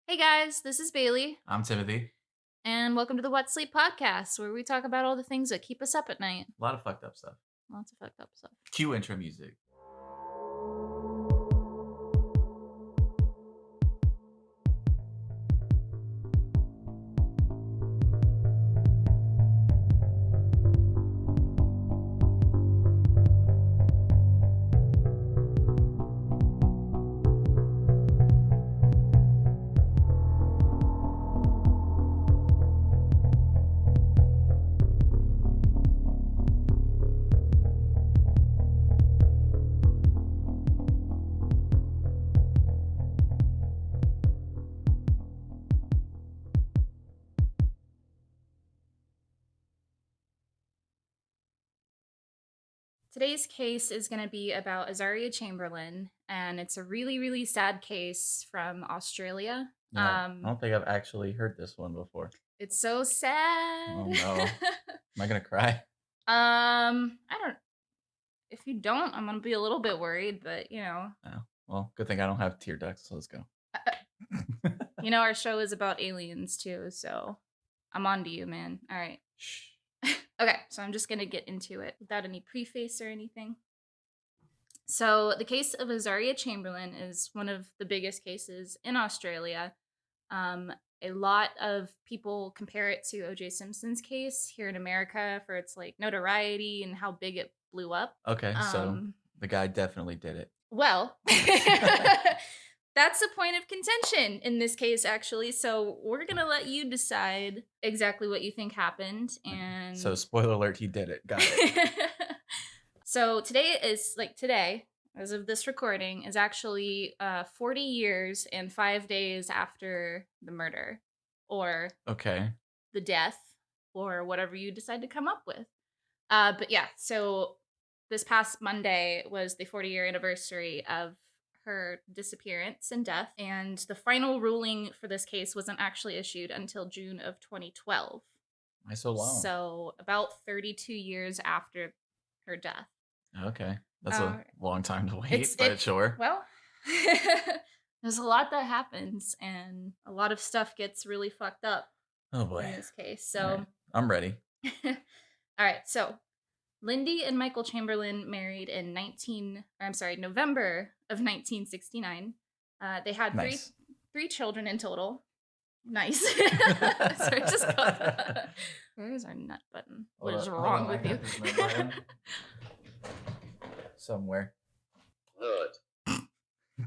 Hey guys, this is Bailey, I'm Timothy. and welcome to the What Sleep Podcast, where we talk about all the things that keep us up at night. A lot of fucked up stuff. Lots of fucked up stuff. Cue intro music. Today's case is going to be about Azaria Chamberlain, and it's a really, really sad case from Australia. I don't think I've actually heard this one before. It's so sad. Oh no. Am I gonna cry? I don't. If you don't, I'm gonna be a little bit worried, but Oh, well, good thing I don't have tear ducts, so let's go. Our show is about aliens too, so I'm on to you, man. All right. Shh. Okay, so I'm just gonna get into it without any preface or anything. So the case of Azaria Chamberlain is one of the biggest cases in Australia. A lot of people compare it to O.J. Simpson's case here in America for its notoriety and how big it blew up. Okay, so the guy definitely did it. Well, that's the point of contention in this case, actually. So we're gonna let you decide exactly what you think happened. And So spoiler alert, he did it. Got it. So today, as of this recording, is actually 40 years and 5 days after the murder, or Okay. the death, or whatever you decide to come up with. But yeah, so this past Monday was the 40-year anniversary of her disappearance and death, and the final ruling for this case wasn't actually issued until June of 2012. Why so long? So about 32 years after her death. Okay. That's a long time to wait, but sure. Well, there's a lot that happens, and a lot of stuff gets really fucked up Oh boy. in this case. So All right. I'm ready. all right, so Lindy and Michael Chamberlain married in November of 1969. They had Nice. three children in total. Nice. Sorry, just where is our nut button? What is wrong with you? Somewhere.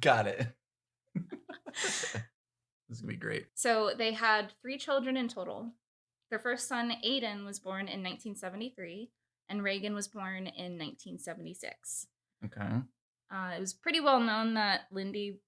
Got it. This is gonna be great. So they had 3 children in total. Their first son, Aiden, was born in 1973, and Reagan was born in 1976. Okay. It was pretty well known that Lindy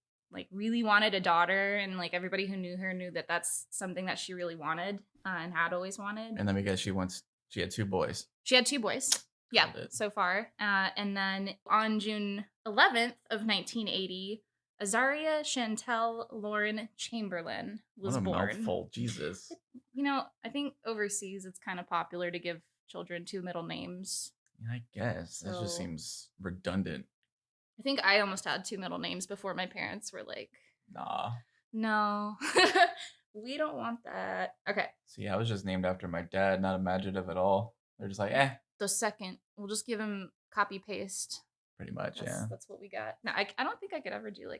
really wanted a daughter, and everybody who knew her knew that that's something that she really wanted and had always wanted. And let me guess, she had 2 boys. She had 2 boys. Yeah, so far. And then on June 11th of 1980, Azaria Chantel Lauren Chamberlain was born. What a mouthful, Jesus. I think overseas it's kind of popular to give children 2 middle names. I guess. That just seems redundant. I think I almost had 2 middle names before my parents were like, nah. No, we don't want that. Okay. See, I was just named after my dad, not imaginative at all. They're just like, The second, we'll just give him copy paste. Pretty much, yeah. That's what we got. No, I don't think I could ever do a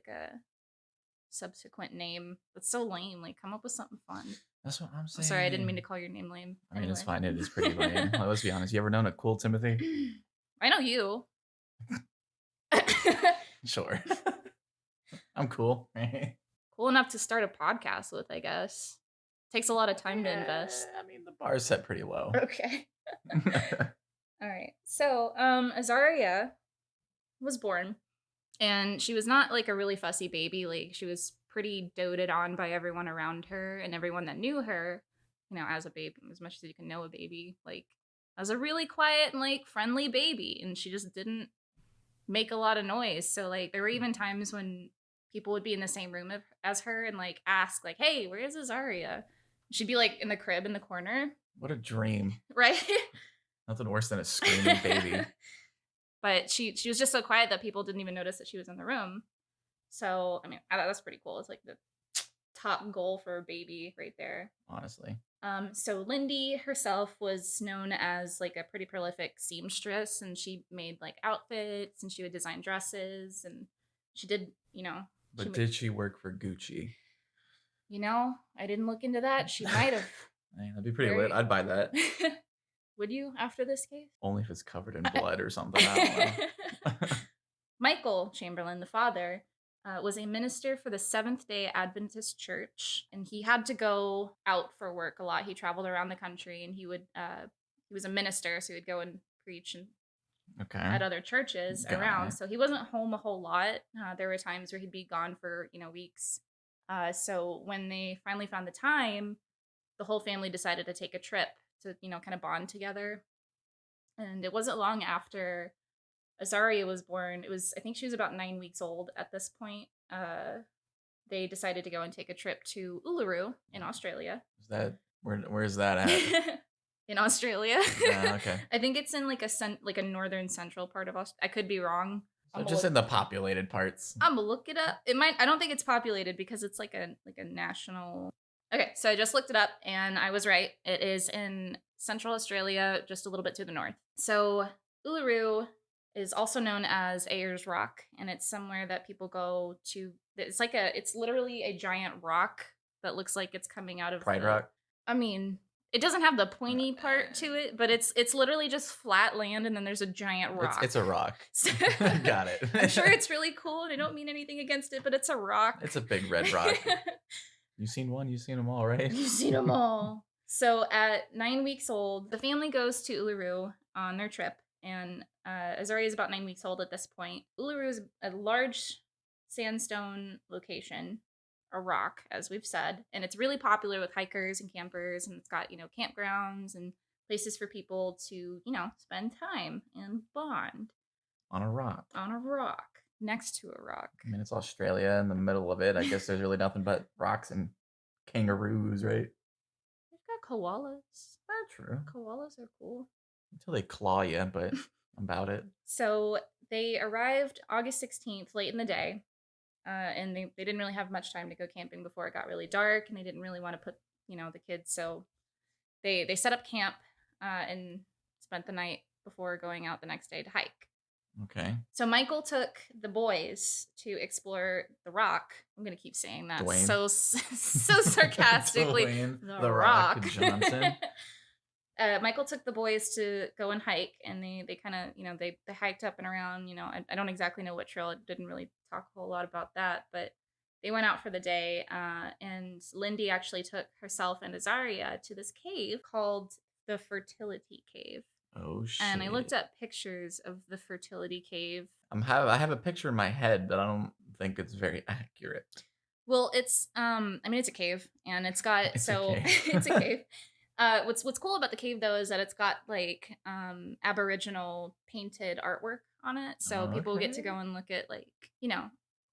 subsequent name. That's so lame. Come up with something fun. That's what I'm saying. I'm sorry, I didn't mean to call your name lame. I mean, it's fine. It is pretty lame. Let's be honest. You ever known a cool Timothy? I know you. Sure. I'm cool. Cool enough to start a podcast with, I guess. Takes a lot of time to invest. I mean, the bar is set pretty low. Okay. All right. So, Azaria was born, and she was not a really fussy baby. She was pretty doted on by everyone around her and everyone that knew her, as a baby, as much as you can know a baby, as a really quiet and friendly baby. And she just didn't make a lot of noise. So there were even times when people would be in the same room as her and ask hey, where is Azaria? She'd be in the crib in the corner. What a dream. Right? Nothing worse than a screaming baby. But she was just so quiet that people didn't even notice that she was in the room. So, I mean, that's pretty cool. It's the top goal for a baby right there. Honestly. So Lindy herself was known as like a pretty prolific seamstress, and she made like outfits, and she would design dresses, and she did, But did she work for Gucci? I didn't look into that. She might have. That'd be pretty lit. I'd buy that. Would you after this case? Only if it's covered in blood or something. I don't know. Michael Chamberlain, the father, was a minister for the Seventh-day Adventist Church, and he had to go out for work a lot. He traveled around the country, and he was a minister, so he would go and preach at other churches around. So he wasn't home a whole lot. There were times where he'd be gone for weeks. So when they finally found the time, the whole family decided to take a trip to kind of bond together. And it wasn't long after Azaria was born. I think she was about 9 weeks old at this point. They decided to go and take a trip to Uluru in Australia. Where is that at? In Australia. Okay. I think it's in like a northern central part of Australia. I could be wrong. So just in the populated parts. I'm gonna look it up. It might. I don't think it's populated because it's like a national. Okay, so I just looked it up and I was right. It is in central Australia, just a little bit to the north. So Uluru is also known as Ayers Rock, and it's somewhere that people go to. It's literally a giant rock that looks like it's coming out of Pride Rock. I mean, it doesn't have the pointy part to it, but it's literally just flat land, and then there's a giant rock. It's a rock. Got it. I'm sure it's really cool, and I don't mean anything against it, but it's a rock. It's a big red rock. You've seen one, you've seen them all, right? You've seen them all. So at 9 weeks old, the family goes to Uluru on their trip, and Azaria is about 9 weeks old at this point. Uluru is a large sandstone location, a rock, as we've said, and it's really popular with hikers and campers, and it's got, campgrounds and places for people to, spend time and bond. On a rock. On a rock. Next to a rock. I mean, it's Australia in the middle of it. I guess there's really nothing but rocks and kangaroos, right? They've got koalas. That's true. Koalas are cool. Until they claw you, but about it. So they arrived August 16th, late in the day, and they didn't really have much time to go camping before it got really dark, and they didn't really want to put, the kids, so they set up camp and spent the night before going out the next day to hike. Okay. So Michael took the boys to explore the rock. I'm going to keep saying that Dwayne. so sarcastically. Dwayne, the Rock Johnson. Michael took the boys to go and hike, and they kind of, they hiked up and around, I don't exactly know what trail. It didn't really talk a whole lot about that, but they went out for the day, and Lindy actually took herself and Azaria to this cave called the Fertility Cave. Oh, shit. And I looked up pictures of the Fertility Cave. I have a picture in my head, but I don't think it's very accurate. Well, it's it's a cave, and it's got it's a cave. What's cool about the cave though is that it's got like Aboriginal painted artwork on it, so people get to go and look at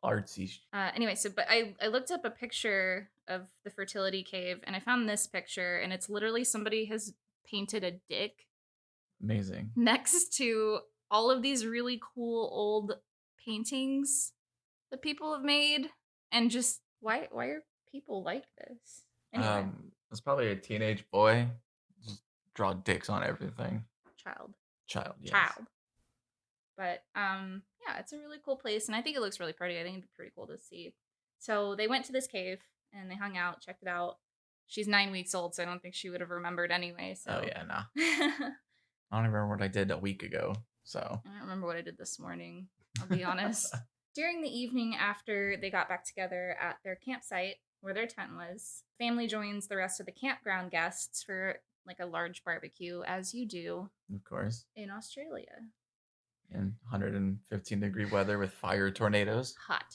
artsy. Anyway, but I looked up a picture of the Fertility Cave, and I found this picture, and it's literally somebody has painted a dick. Amazing. Next to all of these really cool old paintings that people have made, and just why are people like this? Anyway. It's probably a teenage boy. Just draw dicks on everything. Child, yes. Child. But yeah, it's a really cool place, and I think it looks really pretty. I think it'd be pretty cool to see. So they went to this cave and they hung out, checked it out. She's 9 weeks old, so I don't think she would have remembered anyway. So. Oh yeah, no. I don't remember what I did a week ago, so. I don't remember what I did this morning, I'll be honest. During the evening after they got back together at their campsite, where their tent was, family joins the rest of the campground guests for like a large barbecue, as you do. Of course. In Australia. In 115-degree weather with fire tornadoes. Hot.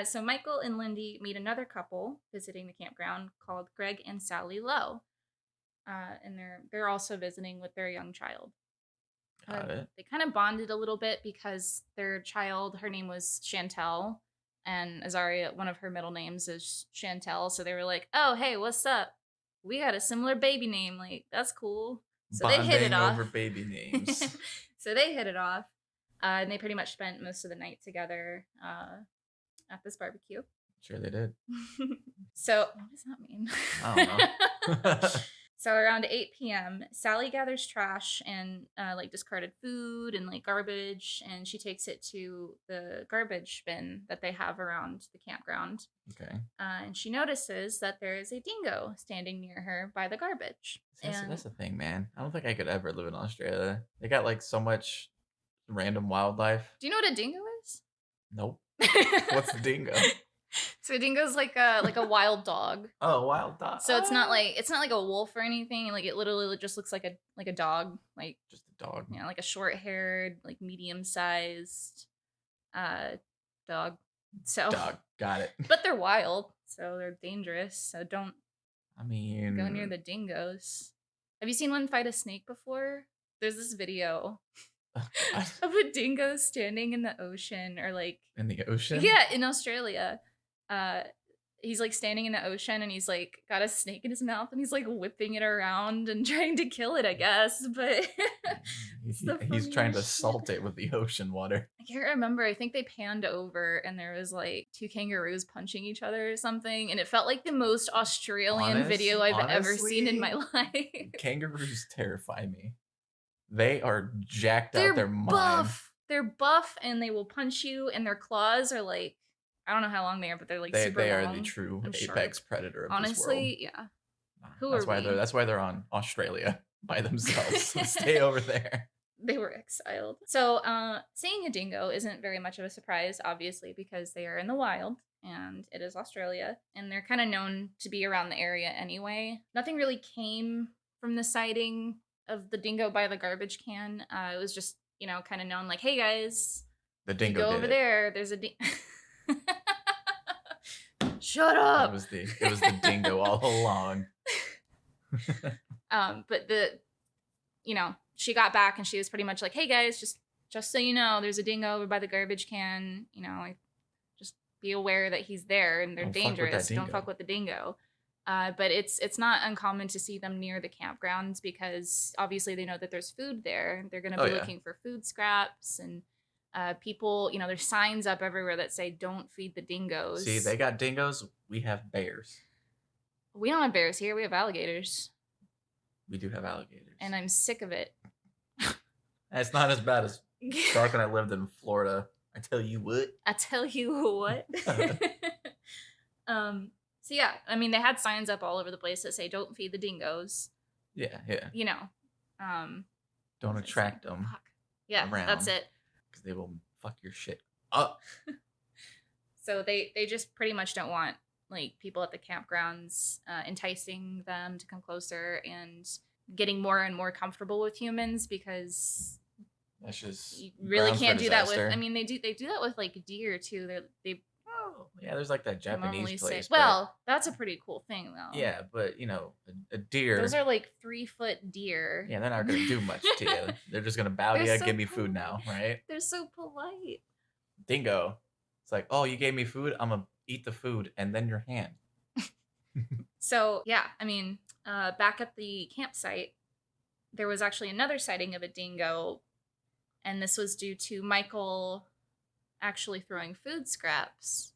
So Michael and Lindy meet another couple visiting the campground called Greg and Sally Lowe. And they're also visiting with their young child. Got it. They kind of bonded a little bit because their child, her name was Chantel, and Azaria, one of her middle names is Chantel. So they were like, "Oh, hey, what's up? We got a similar baby name. Like, that's cool." So Bonding they hit it off over baby names. So they hit it off, and they pretty much spent most of the night together at this barbecue. Sure they did. So, what does that mean? I don't know. So around 8 p.m., Sally gathers trash and like discarded food and like garbage, and she takes it to the garbage bin that they have around the campground. Okay. And she notices that there is a dingo standing near her by the garbage. That's And the thing, man. I don't think I could ever live in Australia. They got like so much random wildlife. do you know what a dingo is? Nope. What's the dingo? So a dingo's like a wild dog. Oh, wild dog. So it's not like a wolf or anything. Like it literally just looks like a dog, like Just a dog. you know, like a short-haired, like medium-sized dog. So Dog. Got it. but they're wild, so they're dangerous. So don't I mean, go near the dingoes. Have you seen one fight a snake before? There's this video of a dingo standing in the ocean or like in the ocean. yeah, in Australia. He's like standing in the ocean and he's like got a snake in his mouth and he's like whipping it around and trying to kill it, I guess. But he's trying to salt it with the ocean water. I can't remember. I think they panned over and there was like two kangaroos punching each other or something. And it felt like the most Australian video I've ever seen in my life. Kangaroos terrify me. They are jacked They're out their mind. buff. They're buff and they will punch you and their claws are like, I don't know how long they are, but they're like super long. They are the true apex predator of honestly, this world. Yeah. Who are we? That's why they're on Australia by themselves. So stay over there. They were exiled. So seeing a dingo isn't very much of a surprise, obviously, because they are in the wild and it is Australia. And they're kind of known to be around the area anyway. Nothing really came from the sighting of the dingo by the garbage can. It was just, you know, kind of known like, hey guys, the dingo go over there. There's a Shut up. It was the dingo all along. But you know, she got back and she was pretty much like, hey guys, just so you know, there's a dingo over by the garbage can. You know, like, just be aware that he's there and they're dangerous. Don't fuck with the dingo. But it's not uncommon to see them near the campgrounds because obviously they know that there's food there. They're going to be looking for food scraps and people, you know, there's signs up everywhere that say don't feed the dingoes. See, they got dingoes. We have bears. We don't have bears here. We have alligators. We do have alligators. And I'm sick of it. It's not as bad as back when I lived in Florida. I tell you what. I tell you what. So yeah, I mean, they had signs up all over the place that say don't feed the dingoes. Yeah. You know. Don't attract them. Fuck. Yeah, around, that's it. Because they will fuck your shit up. So they just pretty much don't want like people at the campgrounds enticing them to come closer and getting more and more comfortable with humans because that's just you really can't do that with. I mean, they do that with like deer too. Oh yeah, there's like that Japanese place. Well, that's a pretty cool thing though. Yeah, but you know, a deer. Those are like 3-foot deer. Yeah, they're not gonna do much to you. They're just gonna bow to you, give me food now, right? They're so polite. Dingo. It's like, oh, you gave me food. I'm gonna eat the food and then your hand. So yeah, I mean, back at the campsite, there was actually another sighting of a dingo, and this was due to Michael actually throwing food scraps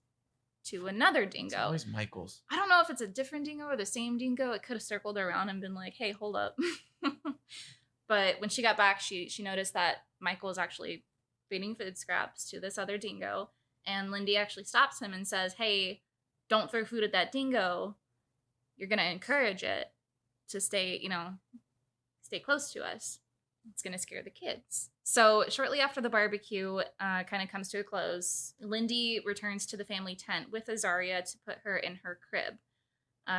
to another dingo. It's always Michael's. I don't know if it's a different dingo or the same dingo. It could have circled around and been like, hey, hold up. But when she got back, she noticed that Michael was actually feeding food scraps to this other dingo. And Lindy actually stops him and says, hey, don't throw food at that dingo. You're going to encourage it to stay close to us. It's going to scare the kids. So shortly after the barbecue kind of comes to a close, Lindy returns to the family tent with Azaria to put her in her crib.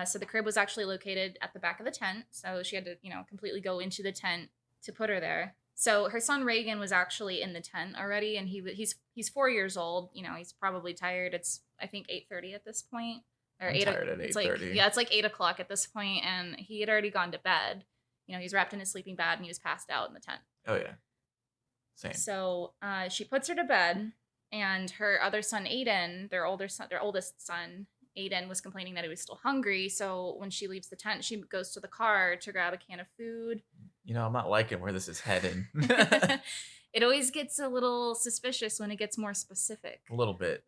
So the crib was actually located at the back of the tent. So she had to, completely go into the tent to put her there. So her son Reagan was actually in the tent already, and he's 4 years old. He's probably tired. It's I think 8:30 at this point, or I'm tired at 8:30. It's like 8 o'clock at this point, and he had already gone to bed. He's wrapped in his sleeping bag and he was passed out in the tent. Oh yeah, same. So she puts her to bed, and her other son Aiden, their oldest son Aiden, was complaining that he was still hungry. So when she leaves the tent, she goes to the car to grab a can of food. I'm not liking where this is heading. It always gets a little suspicious when it gets more specific. A little bit.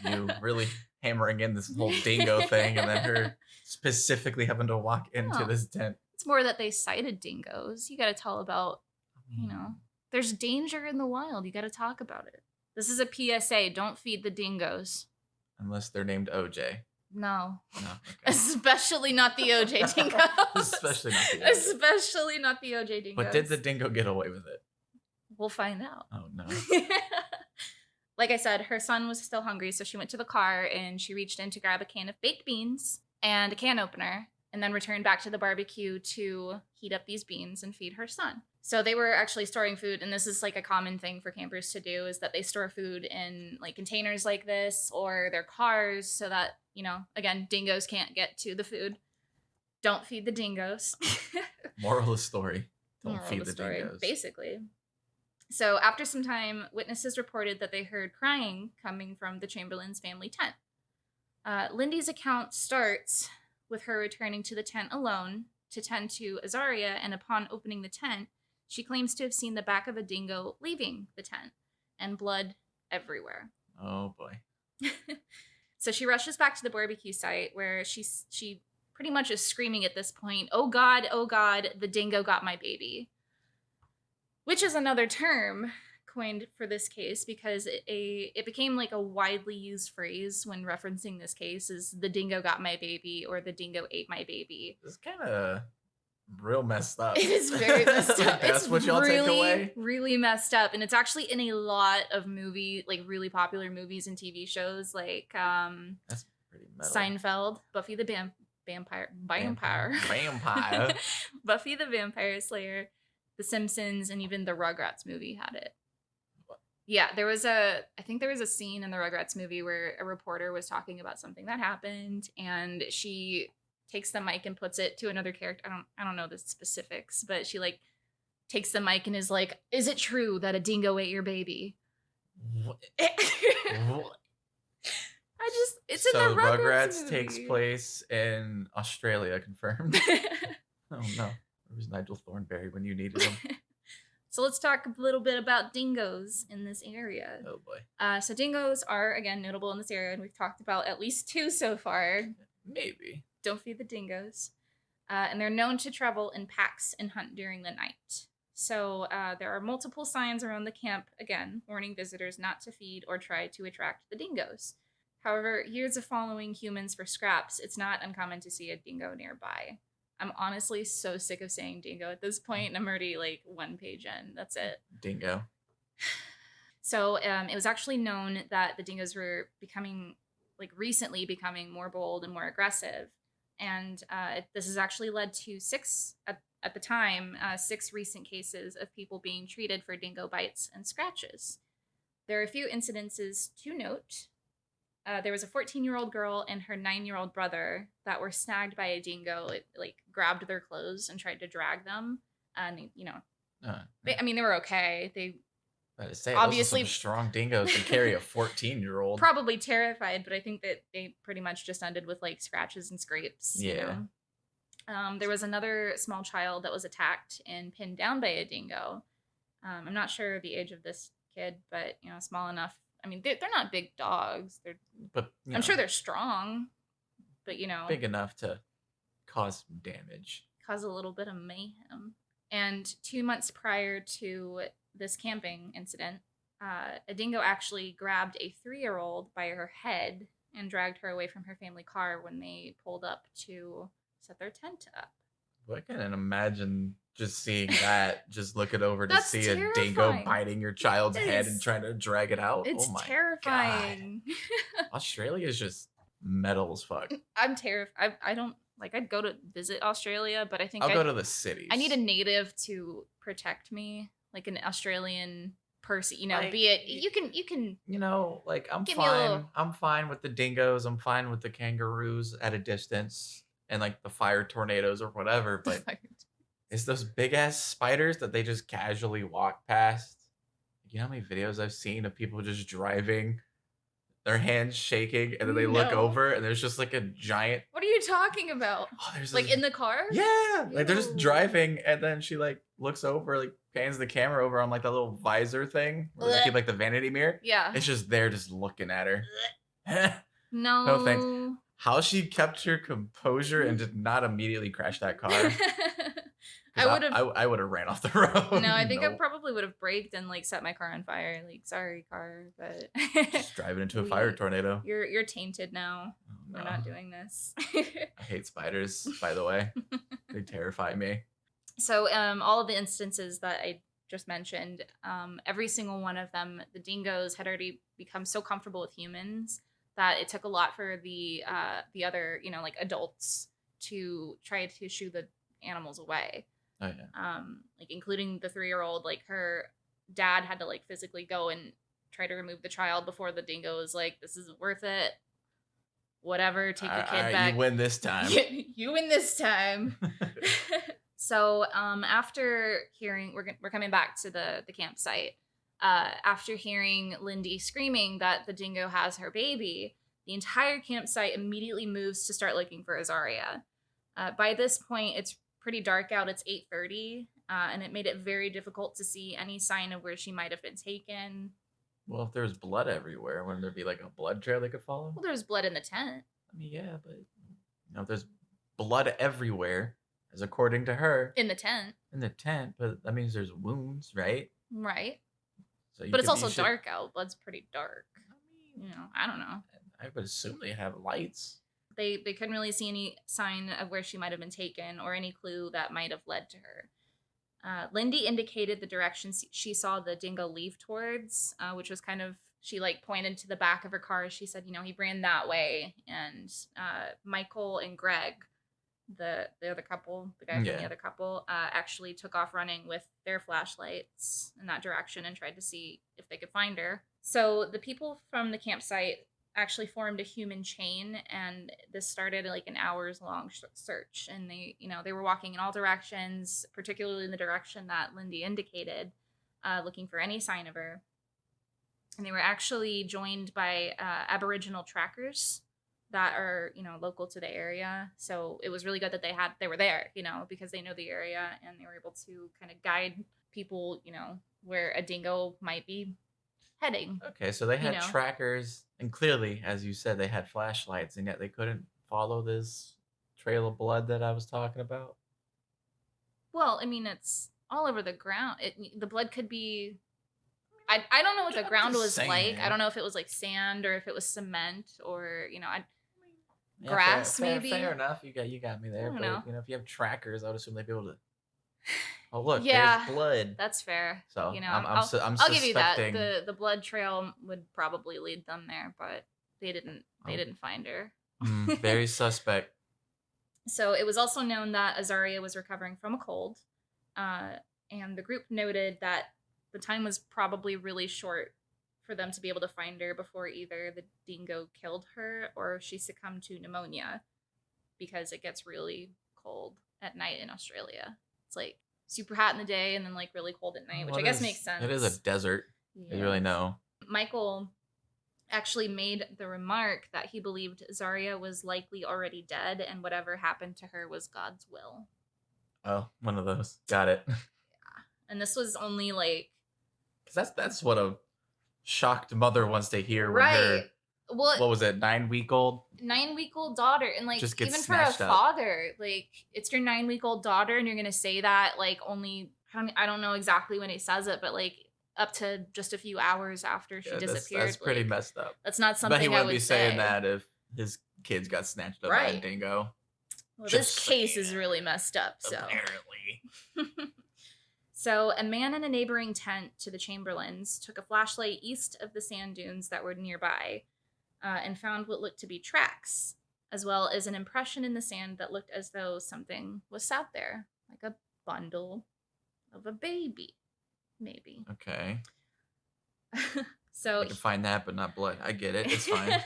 You really hammering in this whole dingo thing, and then her specifically having to walk into Oh, this tent. it's more that they sighted dingoes. You got to tell about, there's danger in the wild. You got to talk about it. This is a PSA. Don't feed the dingoes. Unless they're named OJ. No. No, okay. Especially not the OJ dingoes. Especially not the OJ. Especially not the OJ dingoes. But did the dingo get away with it? We'll find out. Oh, no. Like I said, her son was still hungry, so she went to the car and she reached in to grab a can of baked beans and a can opener, and then returned back to the barbecue to heat up these beans and feed her son. So they were actually storing food, and this is like a common thing for campers to do, is that they store food in like containers like this or their cars so that, again, dingoes can't get to the food. Don't feed the dingoes. Moral of the story. Don't Moral feed of the story, dingoes. basically. So after some time, witnesses reported that they heard crying coming from the Chamberlain's family tent. Lindy's account starts with her returning to the tent alone to tend to Azaria, and upon opening the tent, she claims to have seen the back of a dingo leaving the tent and blood everywhere. Oh, boy. So she rushes back to the barbecue site where she pretty much is screaming at this point, oh God, the dingo got my baby. Which is another term coined for this case, because it became like a widely used phrase when referencing this case, is the dingo got my baby or the dingo ate my baby. It's kind of real messed up. It is very messed up. That's what y'all take away? Really messed up. And it's actually in a lot of really popular movies and TV shows like That's pretty metal. Seinfeld, Buffy the Vampire. Buffy the Vampire Slayer, The Simpsons, and even the Rugrats movie had it. What? Yeah, I think there was a scene in the Rugrats movie where a reporter was talking about something that happened, and she takes the mic and puts it to another character. I don't know the specifics, but she like takes the mic and is like, "Is it true that a dingo ate your baby?" What? What? It's in the Rugrats movie. Takes place in Australia, confirmed. Oh no. Where was Nigel Thornberry when you needed him? So let's talk a little bit about dingoes in this area. Oh boy. So dingoes are, again, notable in this area, and we've talked about at least 2 so far. Maybe. Don't feed the dingoes. And they're known to travel in packs and hunt during the night. So there are multiple signs around the camp, again, warning visitors not to feed or try to attract the dingoes. However, years of following humans for scraps, it's not uncommon to see a dingo nearby. I'm honestly so sick of saying dingo at this point, and I'm already like 1 page in. That's it. Dingo. So it was actually known that the dingoes were recently becoming more bold and more aggressive. And this has actually led to 6 recent cases of people being treated for dingo bites and scratches. There are a few incidences to note. There was a 14-year-old girl and her 9-year-old brother that were snagged by a dingo. It grabbed their clothes and tried to drag them. And, they were okay. They obviously those are some strong dingoes can carry a 14-year-old. Probably terrified, but I think that they pretty much just ended with like scratches and scrapes. Yeah. There was another small child that was attacked and pinned down by a dingo. I'm not sure the age of this kid, but small enough. I mean, they're not big dogs. I'm sure they're strong, but big enough to cause damage, cause a little bit of mayhem. And 2 months prior to this camping incident, a dingo actually grabbed a 3-year-old by her head and dragged her away from her family car when they pulled up to set their tent up. Well, I can't imagine just seeing that, just looking over to see terrifying. A dingo biting your child's head and trying to drag it out. It's terrifying. Australia is just metal as fuck. I'm terrified. I don't I'd go to visit Australia, but I think I'll go to the cities. I need a native to protect me, like an Australian person. Be it you can. I'm fine. I'm fine with the dingoes. I'm fine with the kangaroos at a distance, and like the fire tornadoes or whatever. But it's those big ass spiders that they just casually walk past. You know how many videos I've seen of people just driving, their hands shaking, and then they look over and there's just like a giant. What are you talking about? Oh, there's in the car? Yeah, like they're just driving, and then she like looks over, like pans the camera over on like that little visor thing where they keep like the vanity mirror. Yeah. It's just there, just looking at her. No. No thanks. How she kept her composure and did not immediately crash that car. I would have ran off the road. No, I think I probably would have braked and like set my car on fire. Like, sorry, car, but just driving into a fire tornado. You're tainted now. Oh, no. We're not doing this. I hate spiders, by the way. They terrify me. So, all of the instances that I just mentioned, every single one of them, the dingos had already become so comfortable with humans that it took a lot for the other, like adults to try to shoo the animals away. Oh yeah. Like including the 3-year-old, like her dad had to like physically go and try to remove the child before the dingo was like, this isn't worth it. Whatever, take the kid back. You win this time. You win this time. So after hearing, we're coming back to the campsite. After hearing Lindy screaming that the dingo has her baby, the entire campsite immediately moves to start looking for Azaria. By this point, it's pretty dark out. It's 8:30, and it made it very difficult to see any sign of where she might have been taken. Well, if there's blood everywhere, wouldn't there be like a blood trail they could follow? Well, there's blood in the tent. I mean, yeah, but if there's blood everywhere, as according to her, in the tent, but that means there's wounds, right? Right. So but it's also dark out. Blood's pretty dark. I mean, I don't know. I would assume they have lights. They couldn't really see any sign of where she might have been taken or any clue that might have led to her. Lindy indicated the direction she saw the dingo leave towards, which was kind of, she like pointed to the back of her car. She said, he ran that way. And Michael and Greg, the other couple, the guy from the other couple, actually took off running with their flashlights in that direction and tried to see if they could find her. So the people from the campsite actually formed a human chain, and this started like an hours-long search. And they were walking in all directions, particularly in the direction that Lindy indicated, looking for any sign of her. And they were actually joined by Aboriginal trackers that are local to the area. So it was really good that they were there, because they know the area, and they were able to kind of guide people, where a dingo might be heading. Okay, so they had trackers, and clearly, as you said, they had flashlights, and yet they couldn't follow this trail of blood that I was talking about. Well, I mean, it's all over the ground. The blood could be, I don't know what the ground was like. I don't know if it was like sand or if it was cement or grass. Maybe. Fair enough. You got me there. But if you have trackers, I would assume they'd be able to. Oh look, yeah, there's blood. That's fair. So I'll give you that. The blood trail would probably lead them there, but they didn't find her. Very suspect. So it was also known that Azaria was recovering from a cold, and the group noted that the time was probably really short for them to be able to find her before either the dingo killed her or she succumbed to pneumonia, because it gets really cold at night in Australia. It's like super hot in the day and then like really cold at night, which I guess makes sense. It is a desert. Yeah. You really know. Michael actually made the remark that he believed Azaria was likely already dead and whatever happened to her was God's will. Oh, one of those. Got it. Yeah. And this was only like... Because that's what a shocked mother wants to hear. Right. When her, what was it, 9-week-old? 9-week-old daughter. And like, just even for a father, like, it's your 9-week-old daughter and you're going to say that like only, I don't know exactly when he says it, but like up to just a few hours after she disappeared. That's pretty messed up. That's not something I would say. But he wouldn't be saying say. That if his kids got snatched up by a dingo. Well, this case is really messed up, so. Apparently. So a man in a neighboring tent to the Chamberlains took a flashlight east of the sand dunes that were nearby and found what looked to be tracks, as well as an impression in the sand that looked as though something was sat there, like a bundle of a baby, maybe. Okay. So I can find that, but not blood. I get it. It's fine.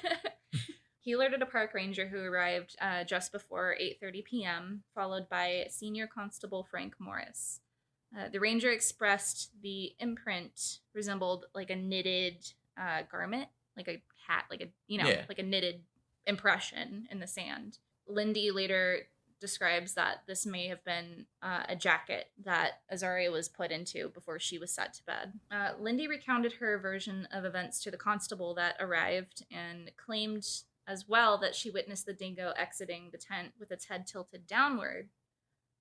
He alerted a park ranger who arrived just before 8:30 p.m., followed by Senior Constable Frank Morris. The ranger expressed the imprint resembled like a knitted garment, like a hat, like a like a knitted impression in the sand. Lindy later describes that this may have been a jacket that Azaria was put into before she was set to bed. Lindy recounted her version of events to the constable that arrived and claimed as well that she witnessed the dingo exiting the tent with its head tilted downward,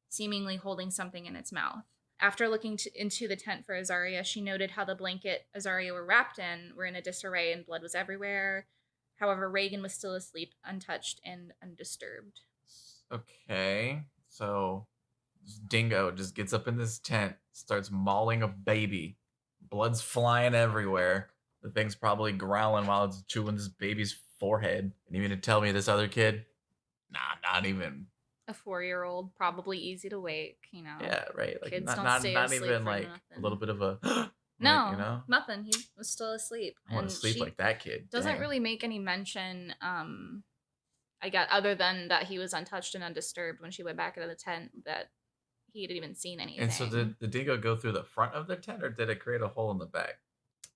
seemingly holding something in its mouth. After looking into the tent for Azaria, she noted how the blanket Azaria were wrapped in were in a disarray and blood was everywhere. However, Reagan was still asleep, untouched and undisturbed. Okay, so this dingo just gets up in this tent, starts mauling a baby. Blood's flying everywhere. The thing's probably growling while it's chewing this baby's forehead. And you mean to tell me this other kid? Nah, not even. A 4-year-old, probably easy to wake, you know. Yeah, right. Like kids not don't not stay not asleep even for like nothing. a little bit of a no, you know? Nothing. He was still asleep. I want to sleep like that kid. Doesn't really make any mention, I got other than that he was untouched and undisturbed when she went back into the tent, that he had even seen anything. And so did the dingo go through the front of the tent, or did it create a hole in the back?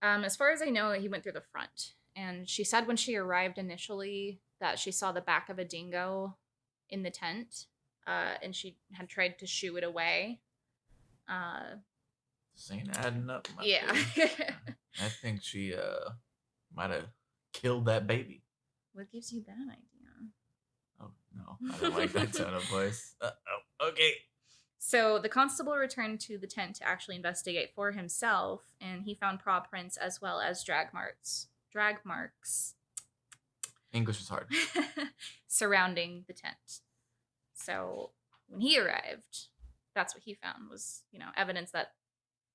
As far as I know, he went through the front. And she said when she arrived initially that she saw the back of a dingo in the tent, and she had tried to shoo it away. This ain't adding up. Yeah. I think she might have killed that baby. What gives you that idea? Oh no, I don't like that tone of voice. Okay. So the constable returned to the tent to actually investigate for himself, and he found paw prints as well as drag marks. English is hard. Surrounding the tent. So when he arrived, that's what he found was, evidence that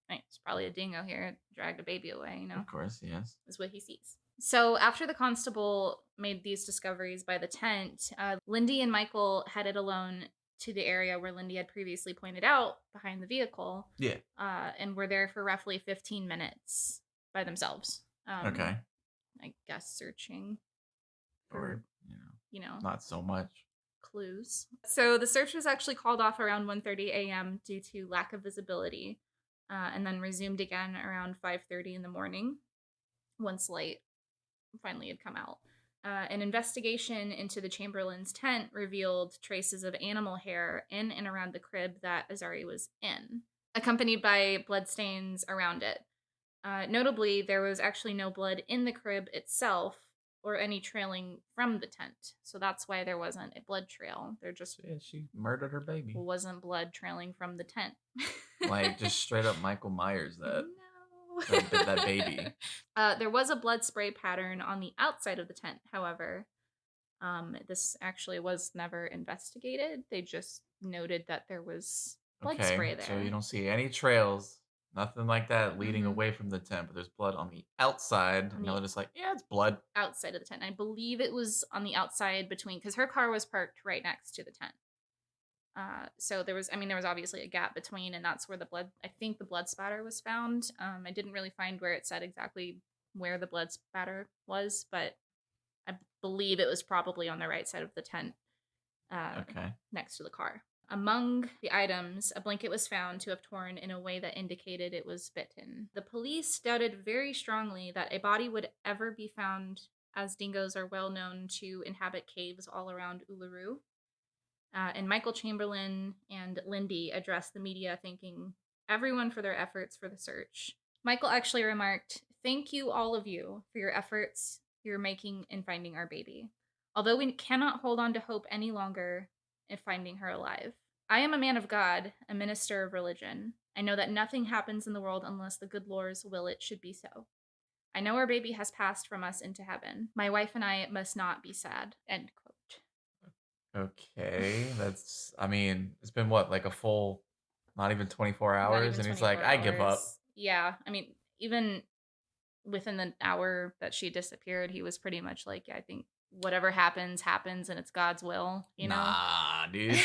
it's probably a dingo here. It dragged a baby away, Of course, yes. Is what he sees. So after the constable made these discoveries by the tent, Lindy and Michael headed alone to the area where Lindy had previously pointed out behind the vehicle. Yeah. And were there for roughly 15 minutes by themselves. Okay. I guess searching for, not so much clues. So the search was actually called off around 1:30 a.m. due to lack of visibility, and then resumed again around 5:30 in the morning once light finally had come out. An investigation into the Chamberlain's tent revealed traces of animal hair in and around the crib that Azaria was in, accompanied by bloodstains around it. Notably, there was actually no blood in the crib itself or any trailing from the tent. So that's why there wasn't a blood trail. There just she murdered her baby. Wasn't blood trailing from the tent. Like just straight up Michael Myers that. No. That baby. There was a blood spray pattern on the outside of the tent, however. This actually was never investigated. They just noted that there was blood spray there. So you don't see any trails, nothing like that leading away from the tent, but there's blood on the outside. And they're just like, yeah, it's blood. Outside of the tent. I believe it was on the outside because her car was parked right next to the tent. So there was obviously a gap between, and that's where the blood spatter was found. I didn't really find where it said exactly where the blood spatter was, but I believe it was probably on the right side of the tent, next to the car. Among the items, a blanket was found to have torn in a way that indicated it was bitten. The police doubted very strongly that a body would ever be found, as dingoes are well known to inhabit caves all around Uluru. And Michael Chamberlain and Lindy addressed the media thanking everyone for their efforts for the search. Michael actually remarked, "Thank you, all of you, for your efforts you're making in finding our baby. Although we cannot hold on to hope any longer in finding her alive. I am a man of God, a minister of religion. I know that nothing happens in the world unless the good Lord's will it should be so. I know our baby has passed from us into heaven. My wife and I must not be sad." End quote. Okay, it's been what, like a full, not even 24 hours, and he's like, I give up. Yeah, even within the hour that she disappeared, he was pretty much like, yeah, I think whatever happens, and it's God's will, you know? Nah, dude.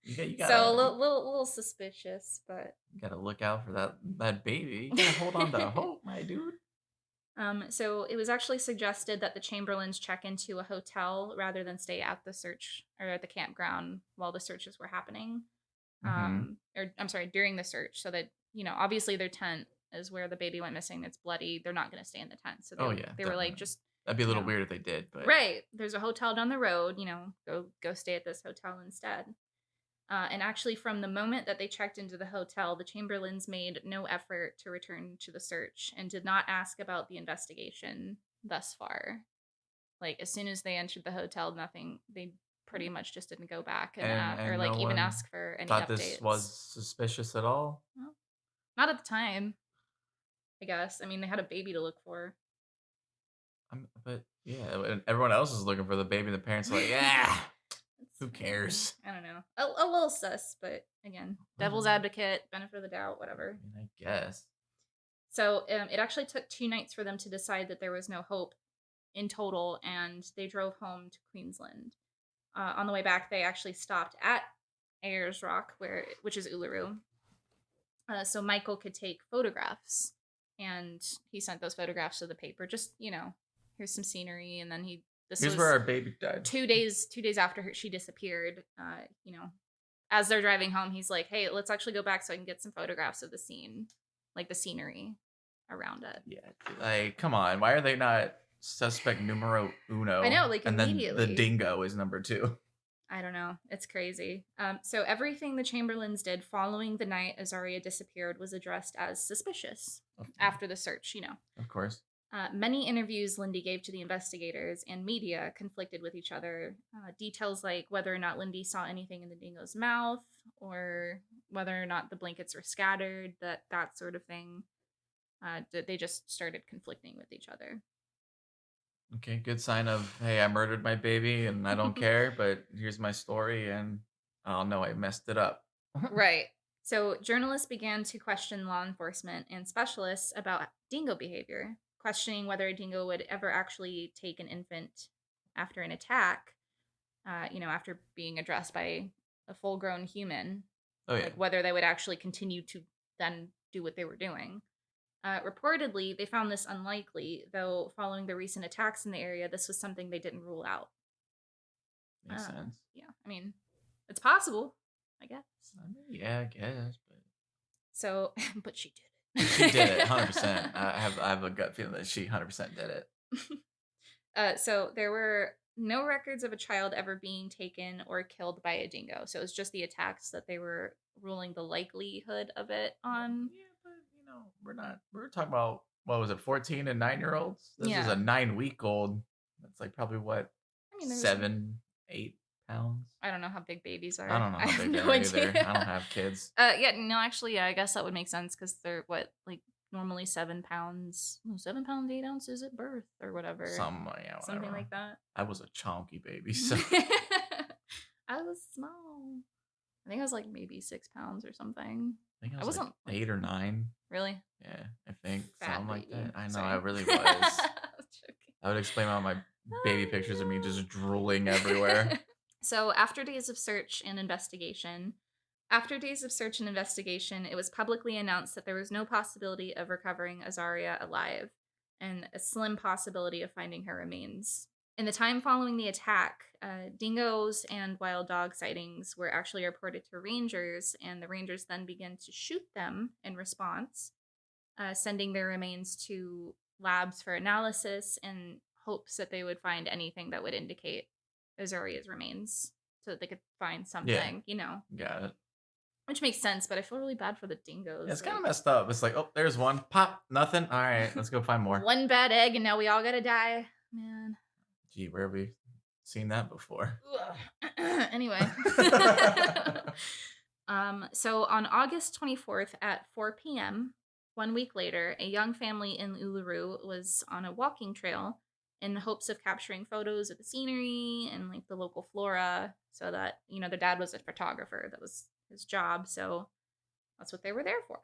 You gotta, so a little suspicious, but you gotta look out for that baby. You gotta hold on to hope, my dude. So it was actually suggested that the Chamberlains check into a hotel rather than stay at the search or at the campground while the searches were happening. During the search, so that, obviously their tent is where the baby went missing. It's bloody. They're not going to stay in the tent. So they were like, just That'd be a little weird if they did, but right. There's a hotel down the road. Go stay at this hotel instead. And actually, from the moment that they checked into the hotel, the Chamberlains made no effort to return to the search and did not ask about the investigation thus far. Like, as soon as they entered the hotel, nothing. They pretty much just didn't go back or like no even one ask for any thought updates. this was suspicious at all. Well, not at the time, I guess. I mean, they had a baby to look for. But yeah, and everyone else is looking for the baby. The parents are like, yeah, who cares? I don't know. A little sus, but again, devil's advocate, benefit of the doubt, whatever. I mean, I guess. So it actually took 2 nights for them to decide that there was no hope in total, and they drove home to Queensland. On the way back, they actually stopped at Ayers Rock, which is Uluru, so Michael could take photographs, and he sent those photographs to the paper. Just here's some scenery, and then Here's where our baby died. 2 days after she disappeared. As they're driving home, he's like, "Hey, let's actually go back so I can get some photographs of the scene, like the scenery around it." Yeah, like come on, why are they not suspect numero uno? I know, like and immediately. Then the dingo is number 2. I don't know. It's crazy. So everything the Chamberlains did following the night Azaria disappeared was addressed as suspicious after the search, Of course. Many interviews Lindy gave to the investigators and media conflicted with each other. Details like whether or not Lindy saw anything in the dingo's mouth or whether or not the blankets were scattered, that sort of thing. They just started conflicting with each other. Okay, good sign of, hey, I murdered my baby and I don't care, but here's my story and I'll know I messed it up. Right. So journalists began to question law enforcement and specialists about dingo behavior, questioning whether a dingo would ever actually take an infant after an attack, after being addressed by a full-grown human. Oh, yeah. Like whether they would actually continue to then do what they were doing. Reportedly, they found this unlikely, though following the recent attacks in the area, this was something they didn't rule out. Makes sense. Yeah, I mean, it's possible, I guess. Yeah, I guess. So, but she did it. She did it, 100%. I have a gut feeling that she 100% did it. So there were no records of a child ever being taken or killed by a dingo. So it was just the attacks that they were ruling the likelihood of it on. Yeah, but we're talking about, what was it, 14 and 9-year-olds? This is a 9-week-old. That's like probably what, 7, 8 pounds? I don't know how big babies are. I don't know how big they are either. I don't have kids. Actually, I guess that would make sense because they're normally 7 pounds. 7 pounds 8 ounces at birth or whatever. Something like that. I was a chonky baby, so I was small. I think I was like maybe 6 pounds or something. I think I wasn't 8 or 9. Really? Yeah, I think something like that. I know. Sorry. I really was. I would explain all my baby pictures of me just drooling everywhere. So after days of search and investigation, it was publicly announced that there was no possibility of recovering Azaria alive and a slim possibility of finding her remains. In the time following the attack, dingoes and wild dog sightings were actually reported to rangers, and the rangers then began to shoot them in response, sending their remains to labs for analysis in hopes that they would find anything that would indicate Azaria's remains so that they could find something, Got it. Which makes sense, but I feel really bad for the dingoes. Yeah, it's kind of messed up. It's like, oh, there's one. Pop, nothing. All right, let's go find more. One bad egg, and now we all gotta die. Man. Gee, where have we seen that before? Anyway. So on August 24th at 4 p.m., 1 week later, a young family in Uluru was on a walking trail in the hopes of capturing photos of the scenery and the local flora, so that their dad was a photographer. That was his job, so that's what they were there for.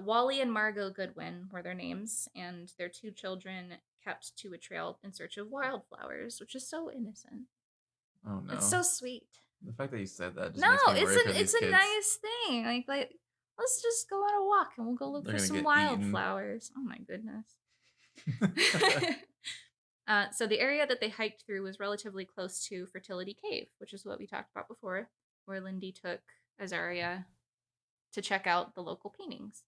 Wally and Margot Goodwin were their names, and their 2 children kept to a trail in search of wildflowers, which is so innocent. Oh no, it's so sweet. The fact that you said that just makes me worry for these it's a kids. nice thing. Like let's just go on a walk and we'll go look for some wildflowers. Oh my goodness. So the area that they hiked through was relatively close to Fertility Cave, which is what we talked about before, where Lindy took Azaria to check out the local paintings.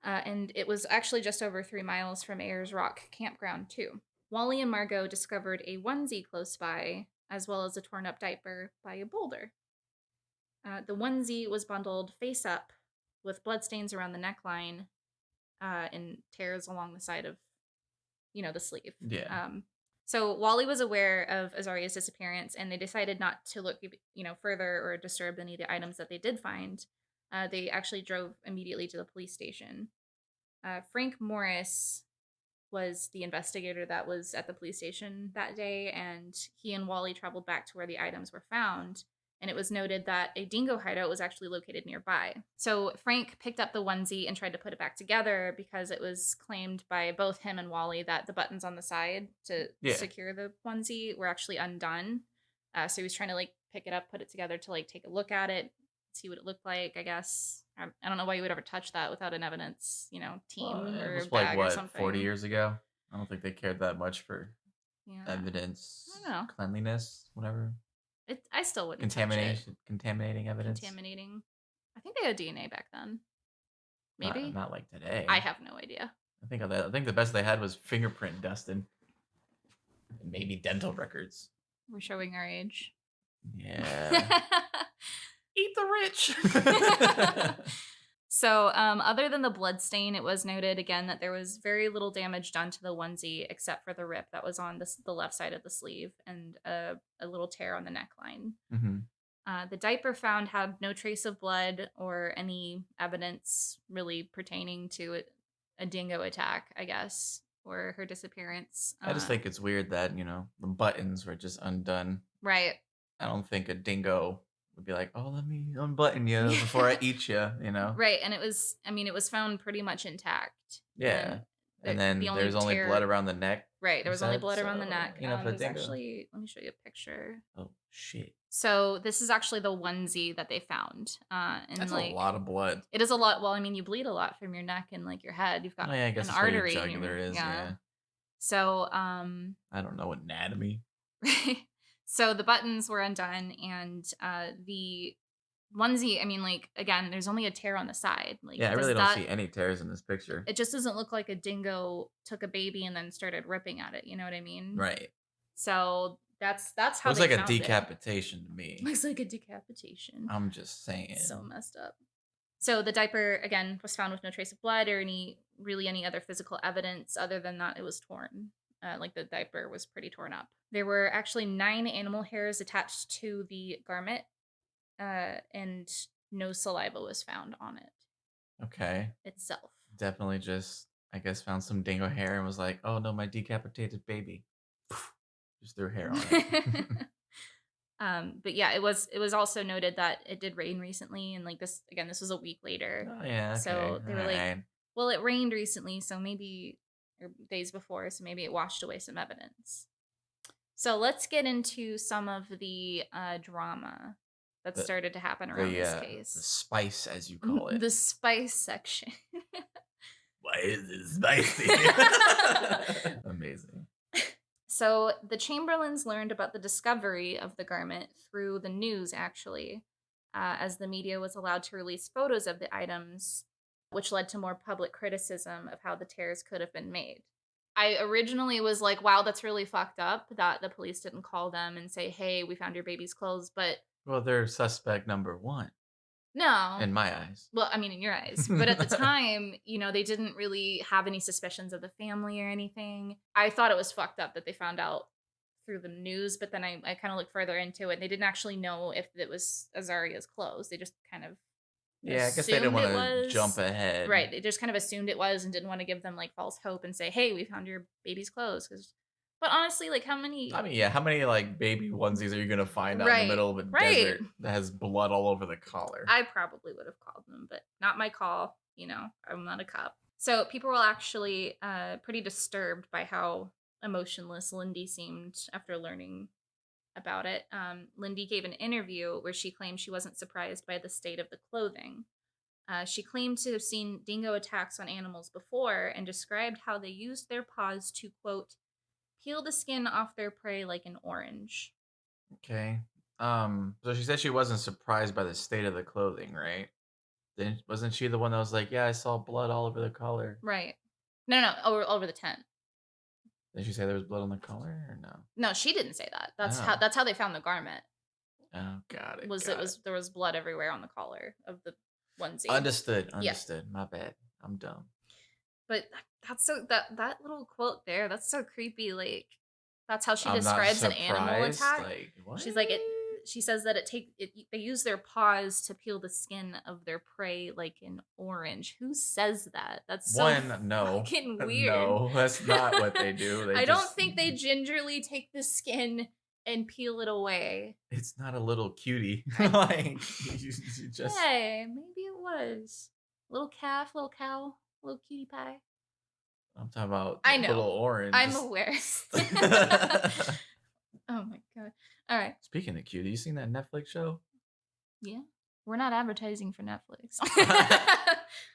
And it was actually just over 3 miles from Ayers Rock Campground, too. Wally and Margot discovered a onesie close by, as well as a torn up diaper by a boulder. The onesie was bundled face up with bloodstains around the neckline and tears along the side of, the sleeve. Yeah. So Wally was aware of Azaria's disappearance, and they decided not to look, further or disturb any of the items that they did find. They actually drove immediately to the police station. Frank Morris was the investigator that was at the police station that day, and he and Wally traveled back to where the items were found. And it was noted that a dingo hideout was actually located nearby. So Frank picked up the onesie and tried to put it back together because it was claimed by both him and Wally that the buttons on the side to secure the onesie were actually undone. So he was trying to pick it up, put it together to take a look at it, see what it looked like, I guess. I don't know why you would ever touch that without an evidence, team or it was bag or something. 40 years ago? I don't think they cared that much for evidence, I don't know. cleanliness, whatever. I still wouldn't Contaminating evidence. Contaminating. I think they had DNA back then. Maybe. Not like today. I have no idea. I think the best they had was fingerprint dusting. And maybe dental records. We're showing our age. Yeah. Eat the rich. So, other than the blood stain, it was noted again that there was very little damage done to the onesie except for the rip that was on the left side of the sleeve and a little tear on the neckline. Mm-hmm. The diaper found had no trace of blood or any evidence really pertaining to a dingo attack, I guess, or her disappearance. I just think it's weird that, the buttons were just undone. Right. I don't think a dingo would be like, oh, let me unbutton you before I eat you, Right, and it was found pretty much intact. Yeah. And then there's only blood around the neck. Right, there was only blood around the neck. There's actually, let me show you a picture. Oh, shit. So this is actually the onesie that they found. And that's a lot of blood. It is a lot. Well, you bleed a lot from your neck and your head. You've got I guess an artery. Your jugular is, yeah. So, I don't know anatomy. So the buttons were undone, and the onesie, again, there's only a tear on the side. I really don't see any tears in this picture. It just doesn't look like a dingo took a baby and then started ripping at it. You know what I mean? Right. So that's how it looks like a decapitation to me. Looks like a decapitation. I'm just saying. It's so messed up. So the diaper, again, was found with no trace of blood or any other physical evidence other than that it was torn. The diaper was pretty torn up. There were actually 9 animal hairs attached to the garment, and no saliva was found on it. Okay. Itself. Definitely just, I guess, found some dingo hair and was like, oh no, my decapitated baby. Just threw hair on it. But yeah, it was also noted that it did rain recently, and this was a week later. Oh yeah. Okay. So they were well, it rained recently, so maybe, or days before, so maybe it washed away some evidence. So let's get into some of the drama that started to happen around this case. The spice, as you call it. The spice section. Why is it spicy? Amazing. So the Chamberlains learned about the discovery of the garment through the news, actually, as the media was allowed to release photos of the items, which led to more public criticism of how the tears could have been made. I originally was like, wow, that's really fucked up that the police didn't call them and say, hey, we found your baby's clothes, but... Well, they're suspect number 1. No. In my eyes. Well, in your eyes. But at the time, they didn't really have any suspicions of the family or anything. I thought it was fucked up that they found out through the news, but then I kind of looked further into it, and they didn't actually know if it was Azaria's clothes. They just kind of I guess they didn't want to jump ahead. Right. They just kind of assumed it was and didn't want to give them false hope and say, hey, we found your baby's clothes. But honestly, how many... how many baby onesies are you going to find out in the middle of a desert that has blood all over the collar? I probably would have called them, but not my call. I'm not a cop. So people were actually pretty disturbed by how emotionless Lindy seemed after learning about it. Lindy gave an interview where she claimed she wasn't surprised by the state of the clothing. She claimed to have seen dingo attacks on animals before and described how they used their paws to, quote, peel the skin off their prey like an orange. Okay. So she said she wasn't surprised by the state of the clothing, right? Wasn't she the one that was like, yeah, I saw blood all over the collar? Right. No, all over the tent. Did she say there was blood on the collar or no? No, she didn't say that. That's how they found the garment. Oh, got it. There was blood everywhere on the collar of the onesie. Understood. Yeah. My bad. I'm dumb. But that's so that little quote there, that's so creepy. Like, that's how she describes an animal attack. Like, what? She's like, she says that they use their paws to peel the skin of their prey like an orange. Who says that? That's so fucking weird. No, that's not what they do. I don't think they gingerly take the skin and peel it away. It's not a little cutie. Like, you just... Hey, maybe it was. Little calf, little cow, little cutie pie. I'm talking about little orange. I'm aware. Oh my god. All right. Speaking of cutie, you seen that Netflix show? Yeah. We're not advertising for Netflix.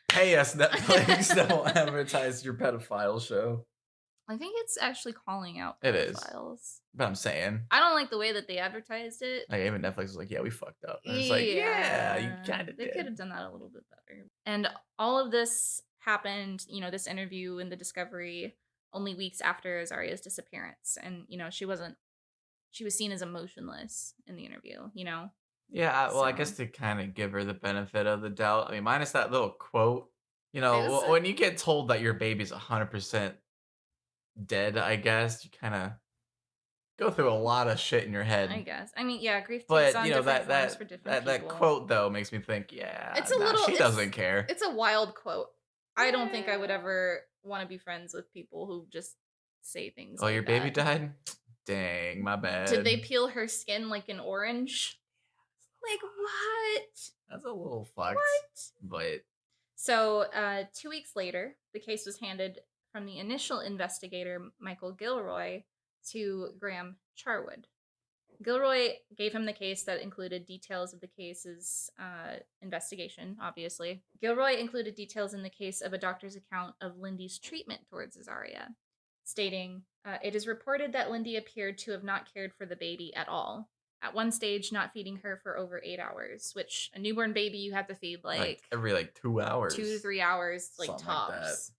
Pay us, Netflix. Don't advertise your pedophile show. I think it's actually calling out pedophiles. It is. But I'm saying, I don't like the way that they advertised it. Like, even Netflix was like, yeah, we fucked up. And it's like, yeah, you kind of did. They could have done that a little bit better. And all of this happened, this interview and the discovery only weeks after Azaria's disappearance. And, she was seen as emotionless in the interview, Yeah, well, I guess to kind of give her the benefit of the doubt. I mean, minus that little quote, when you get told that your baby's 100% dead, I guess you kind of go through a lot of shit in your head. I guess. I mean, yeah, grief takes on different forms for different people. That quote though makes me think, yeah, she doesn't care. It's a wild quote. I don't think I would ever want to be friends with people who just say things. Oh, like your baby died? Dang, my bad. Did they peel her skin like an orange? Like, what? That's a little fucked. But so 2 weeks later, the case was handed from the initial investigator, Michael Gilroy, to Graham Charwood. Gilroy gave him the case that included details of the case's investigation, obviously. Gilroy included details in the case of a doctor's account of Lindy's treatment towards Azaria, stating, it is reported that Lindy appeared to have not cared for the baby at all. At one stage, not feeding her for over 8 hours, which a newborn baby you have to feed like every 2 hours. 2 to 3 hours, like tops.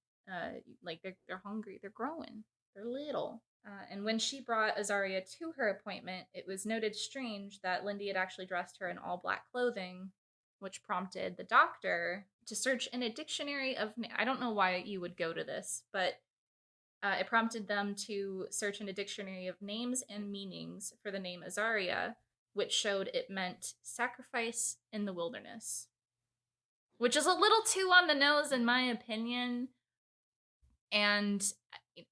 Like they're hungry, they're growing, they're little. And when she brought Azaria to her appointment, it was noted strange that Lindy had actually dressed her in all black clothing, which prompted the doctor to search in a dictionary of... I don't know why you would go to this, but it prompted them to search in a dictionary of names and meanings for the name Azaria, which showed it meant sacrifice in the wilderness. Which is a little too on the nose, in my opinion. And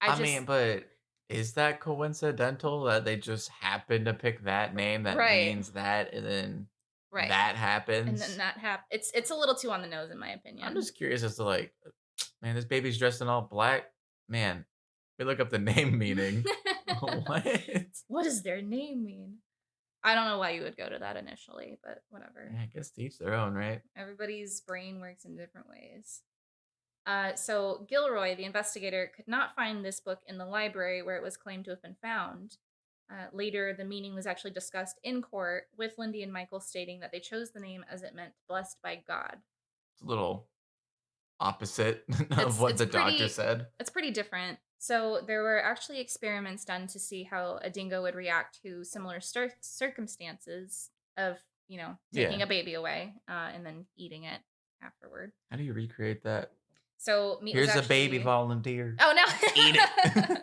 I mean, but... Is that coincidental that they just happen to pick that name that means that, and then that happens? And then that happens. It's a little too on the nose, in my opinion. I'm just curious as to man, this baby's dressed in all black. Man, we look up the name meaning. What does their name mean? I don't know why you would go to that initially, but whatever. Yeah, I guess to each their own, right? Everybody's brain works in different ways. So Gilroy, the investigator, could not find this book in the library where it was claimed to have been found. Later, the meaning was actually discussed in court, with Lindy and Michael stating that they chose the name as it meant blessed by God. It's a little opposite of what the doctor said. It's pretty different. So there were actually experiments done to see how a dingo would react to similar circumstances of, taking a baby away and then eating it afterward. How do you recreate that? So here's a baby volunteer. Oh, no. Eat it.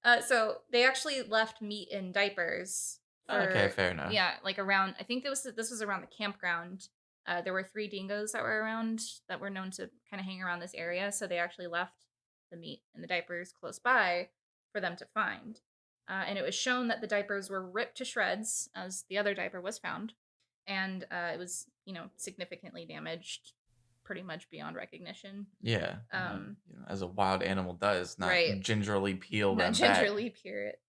No. So they actually left meat in diapers. Okay, fair enough. Yeah, like around, I think this was around the campground. There were 3 dingoes that were around that were known to kind of hang around this area. So they actually left the meat in the diapers close by for them to find. And it was shown that the diapers were ripped to shreds as the other diaper was found. And it was, significantly damaged, pretty much beyond recognition. Yeah. As a wild animal does, not gingerly peel them back. Not gingerly pure it.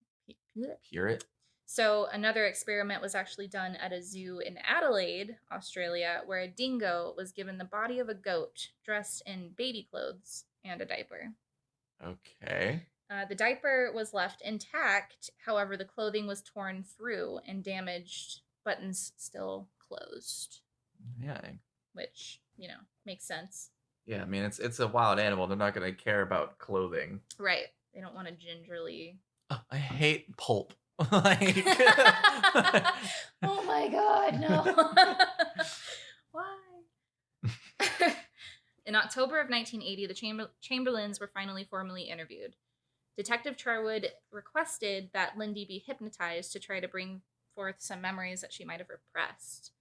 Pure it? So another experiment was actually done at a zoo in Adelaide, Australia, where a dingo was given the body of a goat dressed in baby clothes and a diaper. Okay. The diaper was left intact. However, the clothing was torn through and damaged, buttons still closed. Yeah. Which, makes sense. Yeah, I mean, it's a wild animal. They're not going to care about clothing. Right. They don't want to gingerly. Oh, I hate pulp. Like, oh my God, no. Why? In October of 1980, the Chamberlains were finally formally interviewed. Detective Charwood requested that Lindy be hypnotized to try to bring forth some memories that she might have repressed.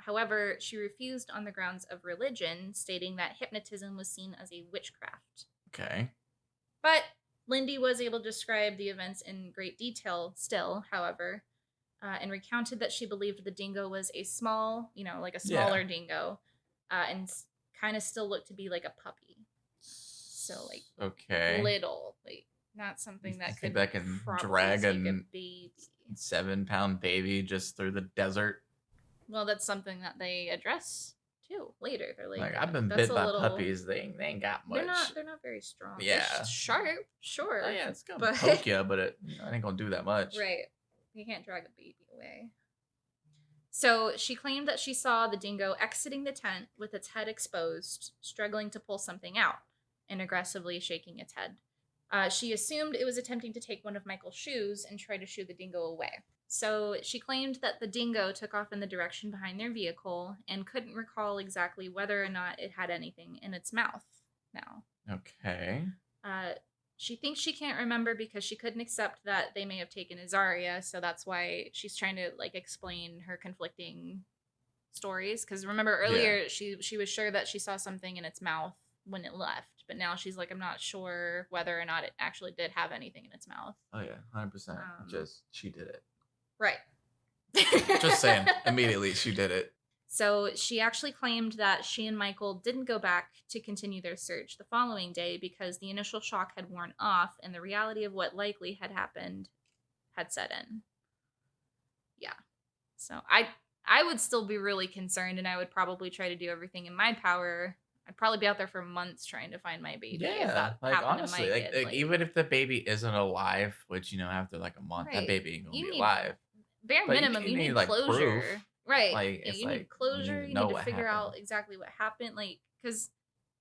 However, she refused on the grounds of religion, stating that hypnotism was seen as a witchcraft. Okay. But Lindy was able to describe the events in great detail still, however, and recounted that she believed the dingo was a small, like a smaller dingo, and kind of still looked to be like a puppy. So, like, okay, little, like, not something that could drag a baby. 7-pound baby just through the desert. Well, that's something that they address too later. They're like I've been bit by puppies. They ain't got much. They're not very strong. Yeah, it's sharp, sure. Oh yeah, it's gonna poke you, but it ain't gonna do that much. Right, you can't drag a baby away. So she claimed that she saw the dingo exiting the tent with its head exposed, struggling to pull something out, and aggressively shaking its head. She assumed it was attempting to take one of Michael's shoes and try to shoo the dingo away. So she claimed that the dingo took off in the direction behind their vehicle and couldn't recall exactly whether or not it had anything in its mouth now. Okay. She thinks she can't remember because she couldn't accept that they may have taken Azaria, so that's why she's trying to like explain her conflicting stories. Because remember earlier, she was sure that she saw something in its mouth when it left, but now she's like, I'm not sure whether or not it actually did have anything in its mouth. Oh yeah, 100%. Just she did it. Right. Just saying. Immediately, she did it. So she actually claimed that she and Michael didn't go back to continue their search the following day because the initial shock had worn off and the reality of what likely had happened had set in. Yeah. So I would still be really concerned, and I would probably try to do everything in my power. I'd probably be out there for months trying to find my baby. Yeah, if that like happened honestly, to my kid. Like even if the baby isn't alive, which after like a month, that baby ain't gonna be alive. Bare minimum, you need closure. Proof. Right. Like, you need closure. You need to figure out exactly what happened. Like, because,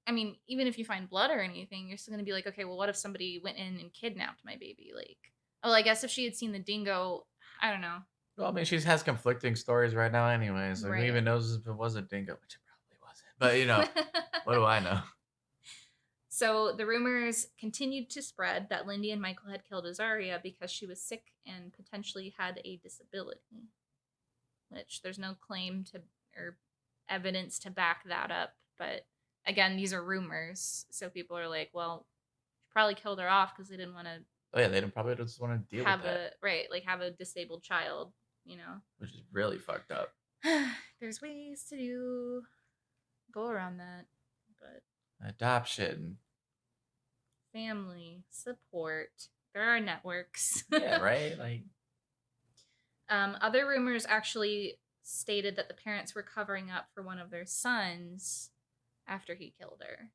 I mean, even if you find blood or anything, you're still going to be like, okay, well, what if somebody went in and kidnapped my baby? Like, well, I guess if she had seen the dingo, I don't know. Well, I mean, she has conflicting stories right now anyway, so who even knows if it was a dingo, which it probably wasn't. But, what do I know? So the rumors continued to spread that Lindy and Michael had killed Azaria because she was sick and potentially had a disability, which there's no claim to or evidence to back that up. But again, these are rumors, so people are like, well, she probably killed her off because they didn't want to. Oh yeah, they didn't probably just want to deal with that. Have a disabled child, which is really fucked up. There's ways to go around that, but adoption, family support. There are networks. Yeah, right. Like, other rumors actually stated that the parents were covering up for one of their sons after he killed her,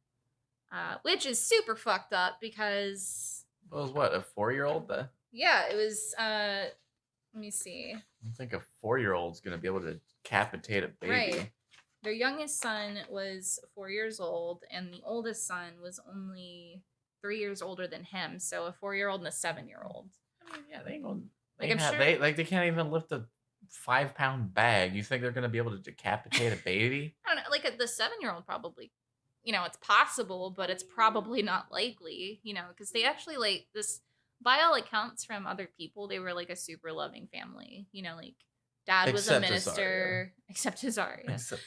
which is super fucked up because. It was what, a 4-year-old? Yeah, it was. Let me see. I don't think a 4-year-old's gonna be able to decapitate a baby. Right. Their youngest son was 4 years old, and the oldest son was only 3 years older than him. So a 4-year-old and a 7-year-old. I mean, yeah, they ain't gonna. They can't even lift a 5-pound bag. You think they're gonna be able to decapitate a baby? I don't know. Like the 7-year-old probably. It's possible, but it's probably not likely. Because they actually like this. By all accounts from other people, they were like a super loving family. Like dad was a minister, except Azaria.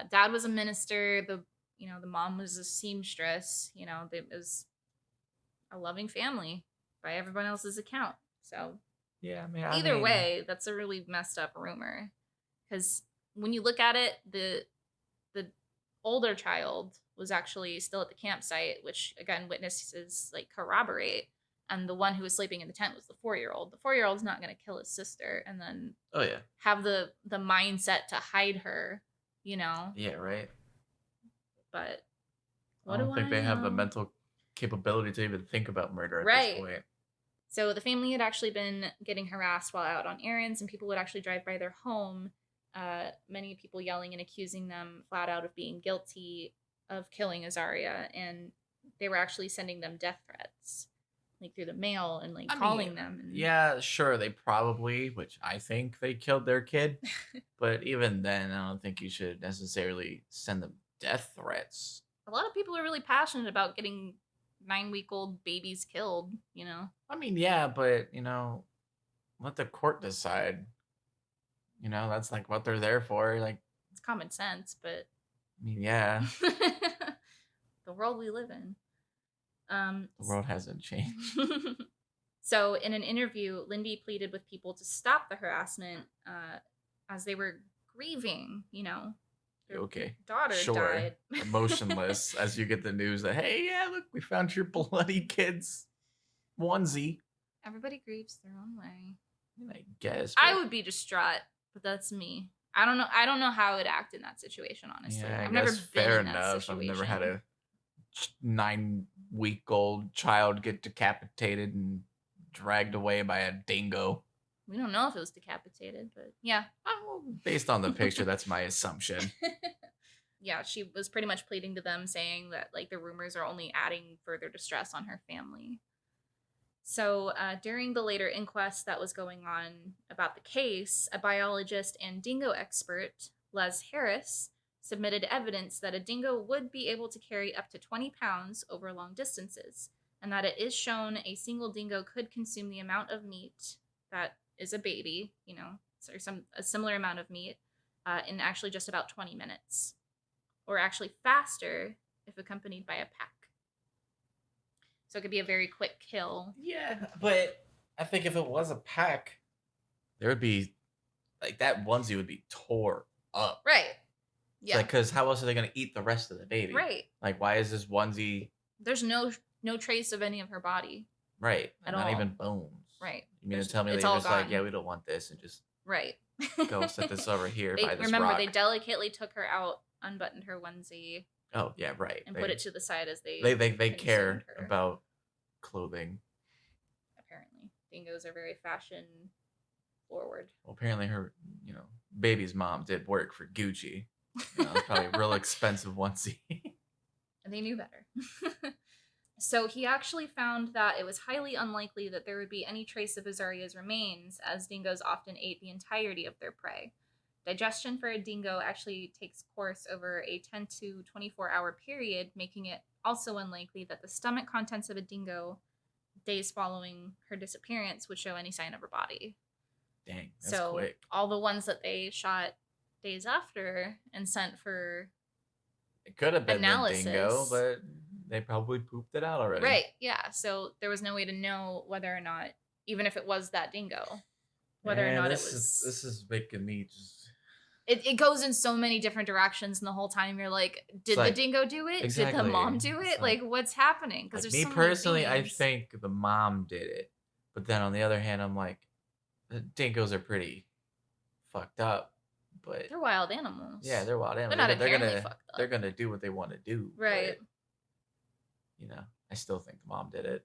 Dad was a minister. The mom was a seamstress. It was a loving family by everyone else's account. So yeah, I mean, either way, that's a really messed up rumor. Because when you look at it, the older child was actually still at the campsite, which again witnesses like corroborate. And the one who was sleeping in the tent was the 4-year-old. The 4-year-old's not going to kill his sister and then have the mindset to hide her, Yeah, right. But I don't think they have the mental capability to even think about murder at this point. So the family had actually been getting harassed while out on errands, and people would actually drive by their home. Many people yelling and accusing them flat out of being guilty of killing Azaria, and they were actually sending them death threats. like through the mail and like calling them. And... Yeah, sure, they probably, which I think they killed their kid. But even then, I don't think you should necessarily send them death threats. A lot of people are really passionate about getting 9-week-old babies killed, you know? I mean, yeah, but, you know, let the court decide. You know, that's like what they're there for. Like, it's common sense, but I mean, yeah. The world we live in. The world hasn't changed. So in an interview, Lindy pleaded with people to stop the harassment as they were grieving, you know. Their daughter died. Emotionless as you get the news that, hey, yeah, look, we found your bloody kid's onesie. Everybody grieves their own way. I guess. I would be distraught, but that's me. I don't know how I would act in that situation, honestly. Yeah, I've never been in that situation. I've never had a 9-week-old child get decapitated and dragged away by a dingo. We don't know if it was decapitated, but yeah. Based on the picture, that's my assumption. Yeah, she was pretty much pleading to them, saying that like the rumors are only adding further distress on her family. So during the later inquest that was going on about the case, a biologist and dingo expert, Les Harris, submitted evidence that a dingo would be able to carry up to 20 pounds over long distances, and that it is shown a single dingo could consume the amount of meat that is a baby, you know, or a similar amount of meat in actually just about 20 minutes, or actually faster if accompanied by a pack. So it could be a very quick kill. Yeah, but I think if it was a pack, there would be, like, that onesie would be tore up. Right. Yeah. Like, because how else are they going to eat the rest of the baby? Right. Like, why is this onesie... There's no trace of any of her body. Right. Not even bones. Right. You mean to tell me they were just gone. Like, yeah, we don't want this, and just... Right. Go set this over here by this remember, rock. They delicately took her out, unbuttoned her onesie. Oh, yeah, right. And put it to the side as they care about clothing. Apparently. Dingoes are very fashion forward. Well, apparently her, you know, baby's mom did work for Gucci. You know, it's probably a real expensive onesie. And they knew better. So he actually found that it was highly unlikely that there would be any trace of Azaria's remains, as dingoes often ate the entirety of their prey. Digestion for a dingo actually takes course over a 10 to 24-hour period, making it also unlikely that the stomach contents of a dingo, days following her disappearance, would show any sign of her body. Dang, that's quick. All the ones that they shot days after and sent for it could have been analysis. The dingo, but they probably pooped it out already. Right, yeah. So there was no way to know whether or not, even if it was that dingo, whether or not it was... This is making me just... It goes in so many different directions, and the whole time you're like, did the dingo do it? Exactly. Did the mom do it? Like, what's happening? Because there's me personally, I think the mom did it. But then on the other hand, I'm like, the dingoes are pretty fucked up. But they're wild animals. Yeah, they're wild animals. They're gonna do what they want to do. Right. But, you know, I still think the mom did it.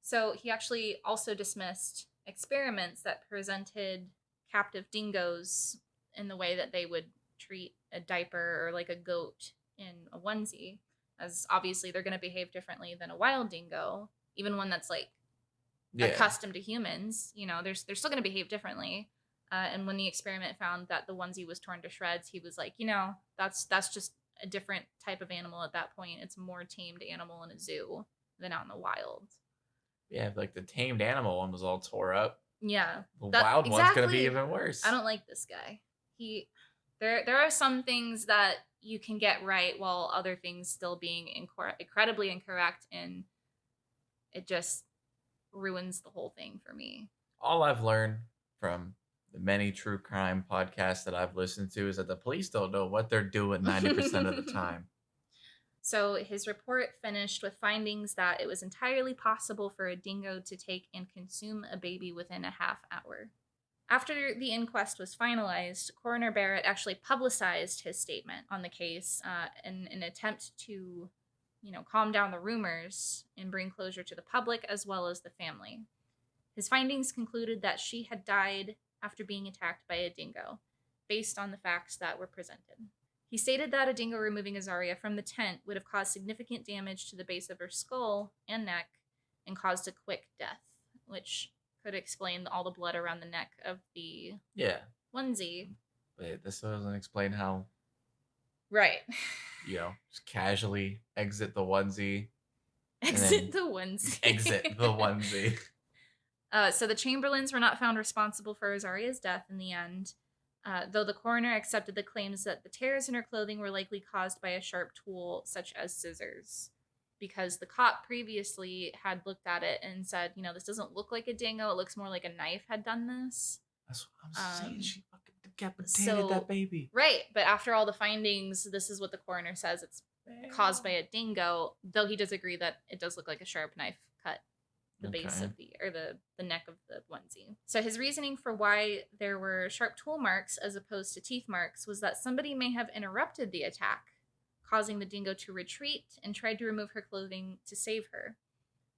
So he actually also dismissed experiments that presented captive dingoes in the way that they would treat a diaper or like a goat in a onesie, as obviously they're going to behave differently than a wild dingo, even one that's like accustomed to humans. You know, they're still going to behave differently. And when the experiment found that the onesie was torn to shreds, he was like, you know, that's just a different type of animal at that point. It's a more tamed animal in a zoo than out in the wild. Yeah, like the tamed animal one was all tore up. Yeah. The wild one's going to be even worse. I don't like this guy. There are some things that you can get right while other things still being incredibly incorrect, and it just ruins the whole thing for me. All I've learned from the many true crime podcasts that I've listened to is that the police don't know what they're doing 90% of the time. So his report finished with findings that it was entirely possible for a dingo to take and consume a baby within a half hour. After the inquest was finalized, Coroner Barrett actually publicized his statement on the case in an attempt to, you know, calm down the rumors and bring closure to the public as well as the family. His findings concluded that she had died after being attacked by a dingo, based on the facts that were presented. He stated that a dingo removing Azaria from the tent would have caused significant damage to the base of her skull and neck, and caused a quick death, which could explain all the blood around the neck of the onesie. But this doesn't explain how. Right. Just casually exit the onesie. Exit the onesie. Exit the onesie. So the Chamberlains were not found responsible for Azaria's death in the end, though the coroner accepted the claims that the tears in her clothing were likely caused by a sharp tool such as scissors, because the cop previously had looked at it and said, this doesn't look like a dingo. It looks more like a knife had done this. That's what I'm saying. She fucking decapitated that baby. Right, but after all the findings, this is what the coroner says. It's caused by a dingo, though he does agree that it does look like a sharp knife cut the base of the neck of the onesie. So his reasoning for why there were sharp tool marks as opposed to teeth marks was that somebody may have interrupted the attack, causing the dingo to retreat and tried to remove her clothing to save her.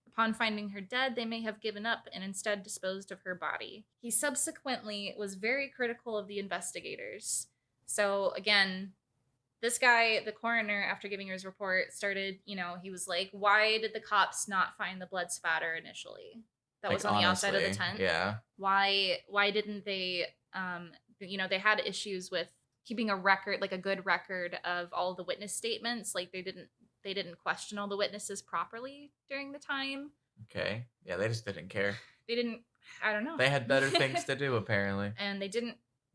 Upon finding her dead, they may have given up and instead disposed of her body. He subsequently was very critical of the investigators. So again, this guy, the coroner, after giving his report, started, he was like, why did the cops not find the blood spatter initially? That was on the outside of the tent. Yeah. Why didn't they, they had issues with keeping a record, like a good record of all the witness statements. Like they didn't question all the witnesses properly during the time. Okay. Yeah, they just didn't care. I don't know. They had better things to do, apparently. And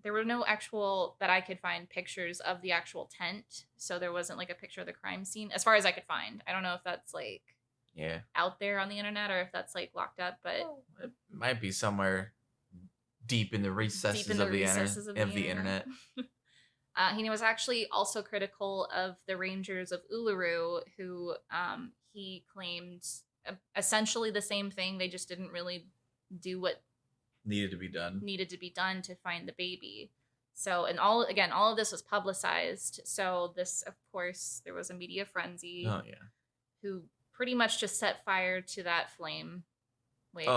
there were no actual, that I could find, pictures of the actual tent. So there wasn't like a picture of the crime scene, as far as I could find. I don't know if that's like out there on the internet or if that's like locked up, but it might be somewhere deep in the recesses of the internet. He was actually also critical of the Rangers of Uluru, who he claimed essentially the same thing. They just didn't really do what needed to be done to find the baby. So, and all of this was publicized. So this, of course, there was a media frenzy. Oh yeah. Who pretty much just set fire to that flame. Wait.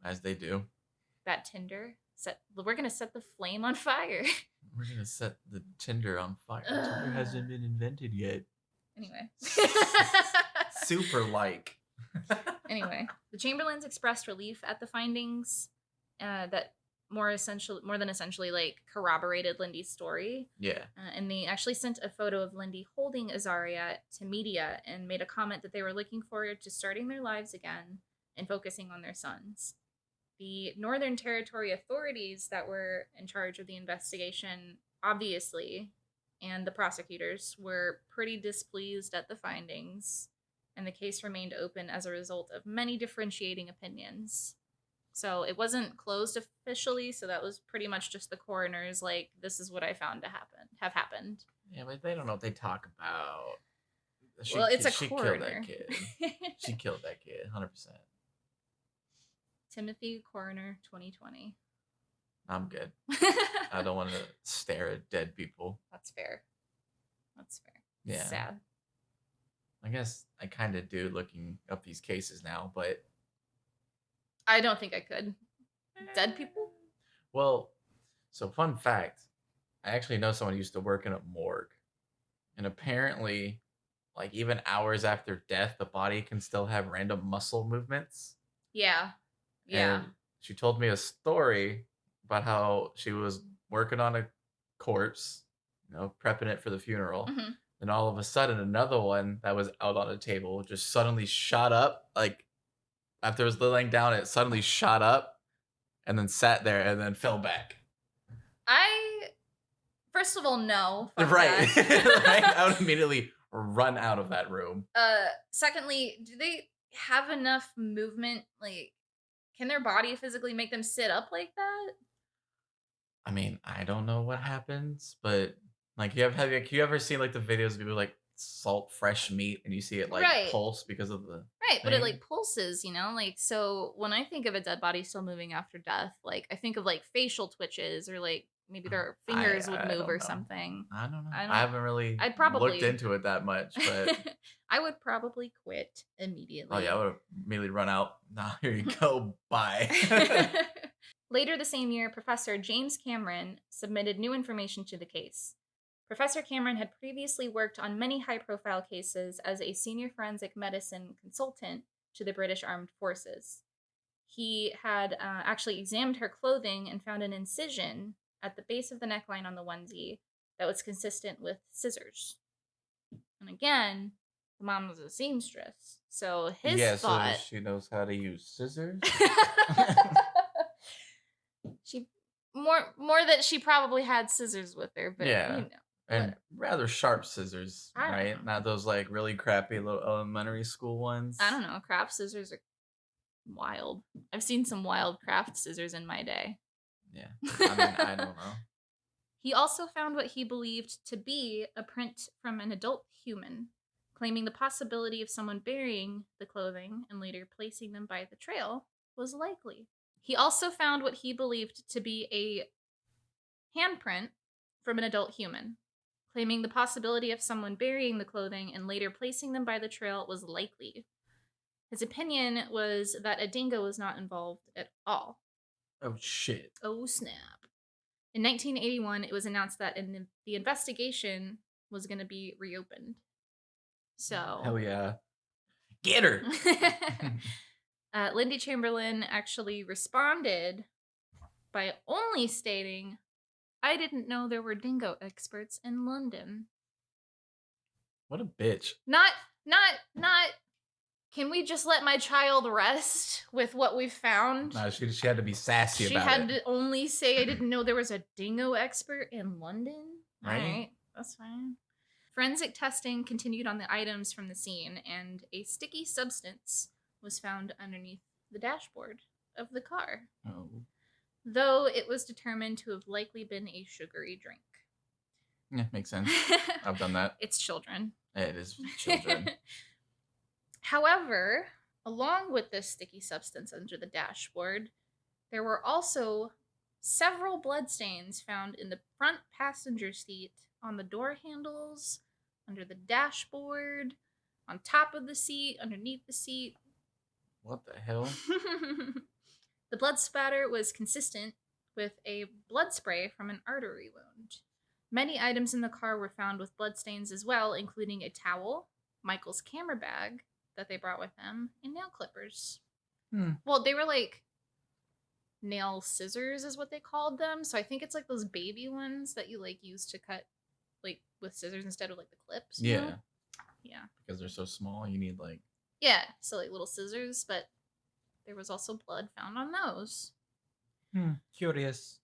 As they do. That tinder. We're gonna set the flame on fire. We're gonna set the tinder on fire. Tinder hasn't been invented yet. Anyway. Super like. Anyway, the Chamberlains expressed relief at the findings that more than essentially like corroborated Lindy's story. Yeah. And they actually sent a photo of Lindy holding Azaria to media and made a comment that they were looking forward to starting their lives again and focusing on their sons. The Northern Territory authorities that were in charge of the investigation, obviously, and the prosecutors were pretty displeased at the findings, and the case remained open as a result of many differentiating opinions. So it wasn't closed officially, so that was pretty much just the coroner's like, this is what I found to have happened. Yeah, but they don't know what they talk about. It's a coroner. She killed that kid. She killed that kid, 100%. Timothy Coroner 2020. I'm good. I don't want to stare at dead people. That's fair. Yeah. Sad. I guess I kind of do looking up these cases now, but I don't think I could. Dead people? Well, so fun fact, I actually know someone who used to work in a morgue. And apparently, like even hours after death, the body can still have random muscle movements. Yeah. And she told me a story about how she was working on a corpse, prepping it for the funeral. Mm-hmm. And all of a sudden, another one that was out on a table just suddenly shot up. Like, after it was laying down, it suddenly shot up and then sat there and then fell back. First of all, no. Right. I would immediately run out of that room. Secondly, do they have enough movement? Like, can their body physically make them sit up like that? I mean, I don't know what happens, but like, have you ever seen like the videos of people like salt fresh meat and you see it like pulse because of the but it like pulses, like, so when I think of a dead body still moving after death, like I think of like facial twitches or like maybe their fingers would move or something. I don't know. I haven't really looked into it that much, but I would probably quit immediately. Oh yeah, I would immediately run out. Nah, here you go. Bye. Later the same year, Professor James Cameron submitted new information to the case. Professor Cameron had previously worked on many high-profile cases as a senior forensic medicine consultant to the British Armed Forces. He had actually examined her clothing and found an incision at the base of the neckline on the onesie that was consistent with scissors. And again, the mom was a seamstress, so his thought... so she knows how to use scissors? She... More that she probably had scissors with her, but yeah. And rather sharp scissors, right? Not those like really crappy little elementary school ones. I don't know. Craft scissors are wild. I've seen some wild craft scissors in my day. Yeah. I mean, I don't know. He also found what he believed to be a print from an adult human, claiming the possibility of someone burying the clothing and later placing them by the trail was likely. He also found what he believed to be a handprint from an adult human, claiming the possibility of someone burying the clothing and later placing them by the trail was likely. His opinion was that a dingo was not involved at all. Oh, shit. Oh, snap. In 1981, it was announced that the investigation was going to be reopened. So... Hell yeah. Get her! Lindy Chamberlain actually responded by only stating, "I didn't know there were dingo experts in London." What a bitch. Not, can we just let my child rest with what we've found? No, she had to be sassy about it. She had to only say, "I didn't know there was a dingo expert in London." Right. All right, that's fine. Forensic testing continued on the items from the scene, and a sticky substance was found underneath the dashboard of the car. Oh. Though it was determined to have likely been a sugary drink. Yeah, makes sense. I've done that. It's children. It is children. However, along with this sticky substance under the dashboard, there were also several bloodstains found in the front passenger seat, on the door handles, under the dashboard, on top of the seat, underneath the seat. What the hell? The blood spatter was consistent with a blood spray from an artery wound. Many items in the car were found with bloodstains as well, including a towel, Michael's camera bag that they brought with them, and nail clippers. Well, they were like nail scissors is what they called them. So I think it's like those baby ones that you like use to cut like with scissors instead of like the clips. Yeah. Know? Yeah. Because they're so small, you need like... Yeah, so like little scissors, but there was also blood found on those. Curious.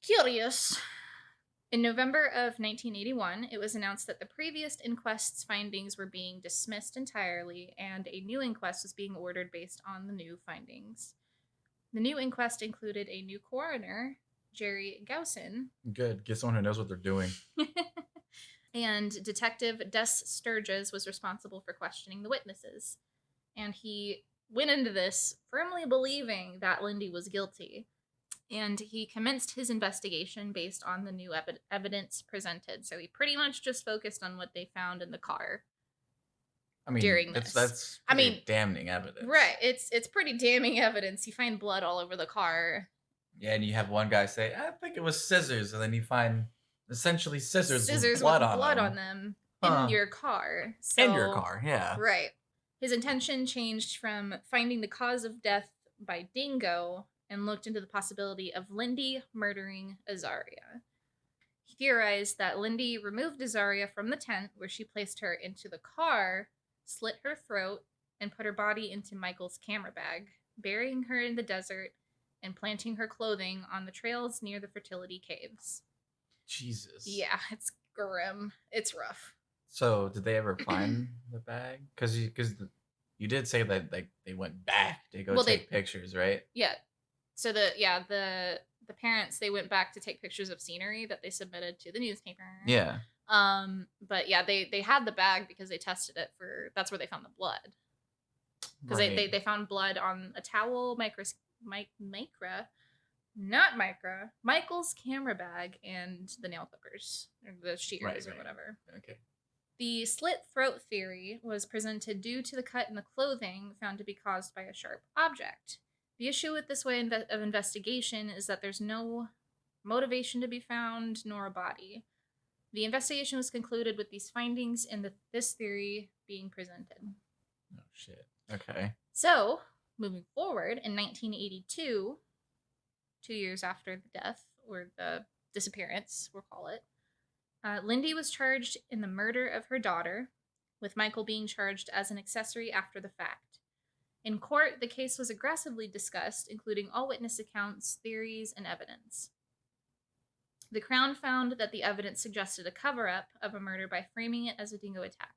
In November of 1981, it was announced that the previous inquest's findings were being dismissed entirely, and a new inquest was being ordered based on the new findings. The new inquest included a new coroner, Jerry Gowson. Good. Get someone who knows what they're doing. And Detective Des Sturges was responsible for questioning the witnesses. And he went into this firmly believing that Lindy was guilty. And he commenced his investigation based on the new evidence presented. So he pretty much just focused on what they found in the car. I mean, during this. That's damning evidence. Right. It's pretty damning evidence. You find blood all over the car. Yeah, and you have one guy say, "I think it was scissors," and then you find essentially scissors with blood on them in your car. So, in your car, yeah. Right. His intention changed from finding the cause of death by dingo and looked into the possibility of Lindy murdering Azaria. He theorized that Lindy removed Azaria from the tent where she placed her into the car, slit her throat, and put her body into Michael's camera bag, burying her in the desert and planting her clothing on the trails near the fertility caves. Jesus. Yeah, it's grim. It's rough. So, did they ever find the bag? Because you did say that like they went back to go take pictures, right? Yeah. So the parents, they went back to take pictures of scenery that they submitted to the newspaper. Yeah. But yeah, they had the bag because they tested it for, that's where they found the blood. Because they found blood on a towel, Michael's camera bag, and the nail clippers, or the shears, or whatever. Okay. The slit throat theory was presented due to the cut in the clothing found to be caused by a sharp object. The issue with this way of investigation is that there's no motivation to be found, nor a body. The investigation was concluded with these findings and this theory being presented. Oh, shit. Okay. So, Moving forward, in 1982, 2 years after the death, or the disappearance, we'll call it, Lindy was charged in the murder of her daughter, with Michael being charged as an accessory after the fact. In court, the case was aggressively discussed, including all witness accounts, theories, and evidence. The Crown found that the evidence suggested a cover-up of a murder by framing it as a dingo attack.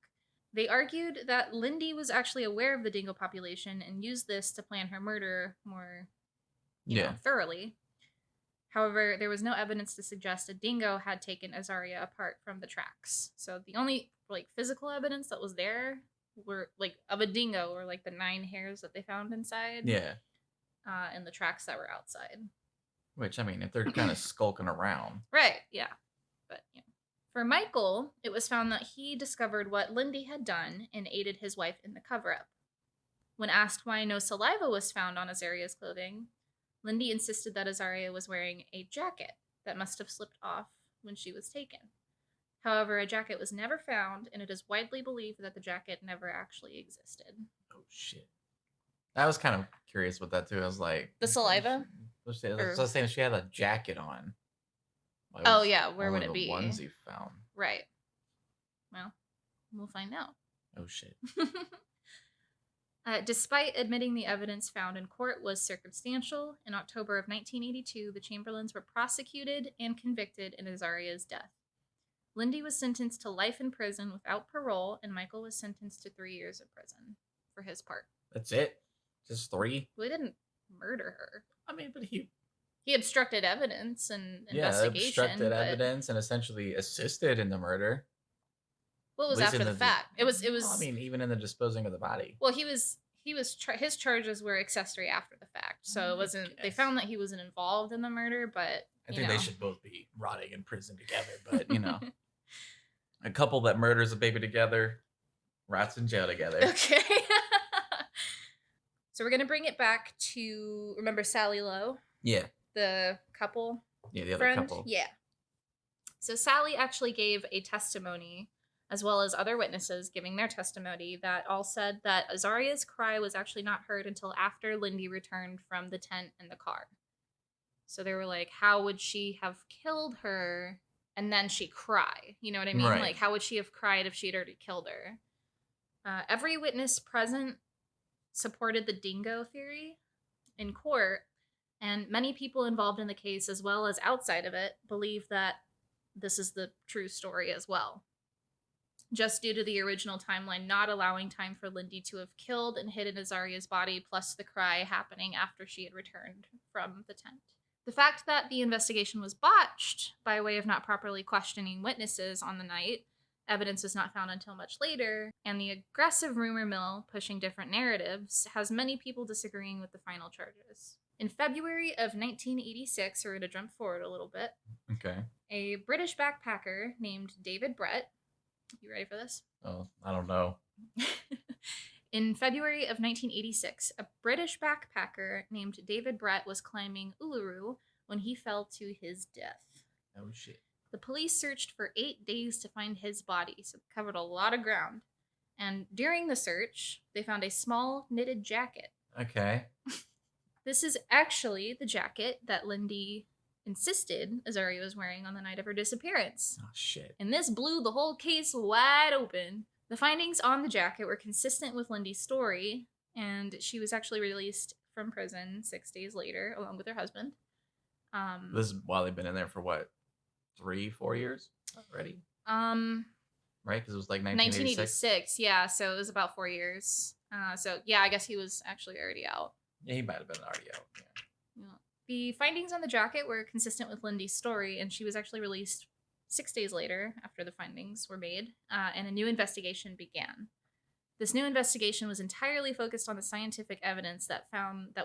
They argued that Lindy was actually aware of the dingo population and used this to plan her murder more thoroughly. However, there was no evidence to suggest a dingo had taken Azaria apart from the tracks. So the only physical evidence that was there were of a dingo or the 9 hairs that they found inside. Yeah. And the tracks that were outside. Which, I mean, if they're kind of skulking around. Right, yeah. But, For Michael, it was found that he discovered what Lindy had done and aided his wife in the cover-up. When asked why no saliva was found on Azaria's clothing, Lindy insisted that Azaria was wearing a jacket that must have slipped off when she was taken. However, a jacket was never found, and it is widely believed that the jacket never actually existed. Oh, shit. I was kind of curious with that, too. I was like... The saliva? I was saying she had a jacket on. Oh, yeah. Where would it be? Onesie found. Right. Well, we'll find out. Oh, shit. Despite admitting the evidence found in court was circumstantial, in October of 1982, the Chamberlains were prosecuted and convicted in Azaria's death. Lindy was sentenced to life in prison without parole, and Michael was sentenced to 3 years in prison for his part. That's it? Just 3? Well, he didn't murder her. I mean, but he obstructed evidence and investigation. Yeah, obstructed evidence and essentially assisted in the murder. Well, it was after the fact. It was. Well, I mean, even in the disposing of the body. Well, his charges were accessory after the fact, so it wasn't. They found that he wasn't involved in the murder, but I think they should both be rotting in prison together. But a couple that murders a baby together, rots in jail together. Okay. So we're gonna bring it back to remember Sally Lowe? Yeah. The couple. Yeah, the other friend? couple. Yeah. So Sally actually gave a testimony, as well as other witnesses giving their testimony, that all said that Azaria's cry was actually not heard until after Lindy returned from the tent and the car. So they were like, how would she have killed her and then she cry? You know what I mean? Right. Like, how would she have cried if she had already killed her? Every witness present supported the dingo theory in court, and many people involved in the case, as well as outside of it, believe that this is the true story as well. Just due to the original timeline not allowing time for Lindy to have killed and hidden Azaria's body, plus the cry happening after she had returned from the tent. The fact that the investigation was botched by way of not properly questioning witnesses on the night, evidence was not found until much later, and the aggressive rumor mill pushing different narratives has many people disagreeing with the final charges. In February of 1986, we're going to jump forward a little bit. Okay. A British backpacker named David Brett. You ready for this? Oh, I don't know. In February of 1986, a British backpacker named David Brett was climbing Uluru when he fell to his death. Oh, shit. The police searched for 8 days to find his body, so it covered a lot of ground. And during the search, they found a small knitted jacket. Okay. This is actually the jacket that Lindy insisted Azaria was wearing on the night of her disappearance. Oh, shit. And this blew the whole case wide open. The findings on the jacket were consistent with Lindy's story, and she was actually released from prison 6 days later, along with her husband. This is while they've been in there for what, 3-4 years already? Right, because it was like 1986. Yeah, so it was about 4 years. So yeah, I guess he was actually already out. Yeah, he might have been already out. Yeah. The findings on the jacket were consistent with Lindy's story, and she was actually released 6 days later after the findings were made, and a new investigation began. This new investigation was entirely focused on the scientific evidence that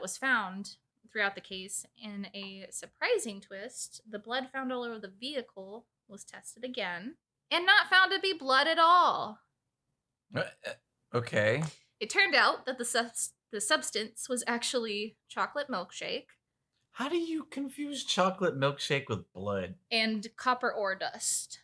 was found throughout the case. In a surprising twist, the blood found all over the vehicle was tested again, and not found to be blood at all. Okay. It turned out that the substance was actually chocolate milkshake. How do you confuse chocolate milkshake with blood? And copper ore dust.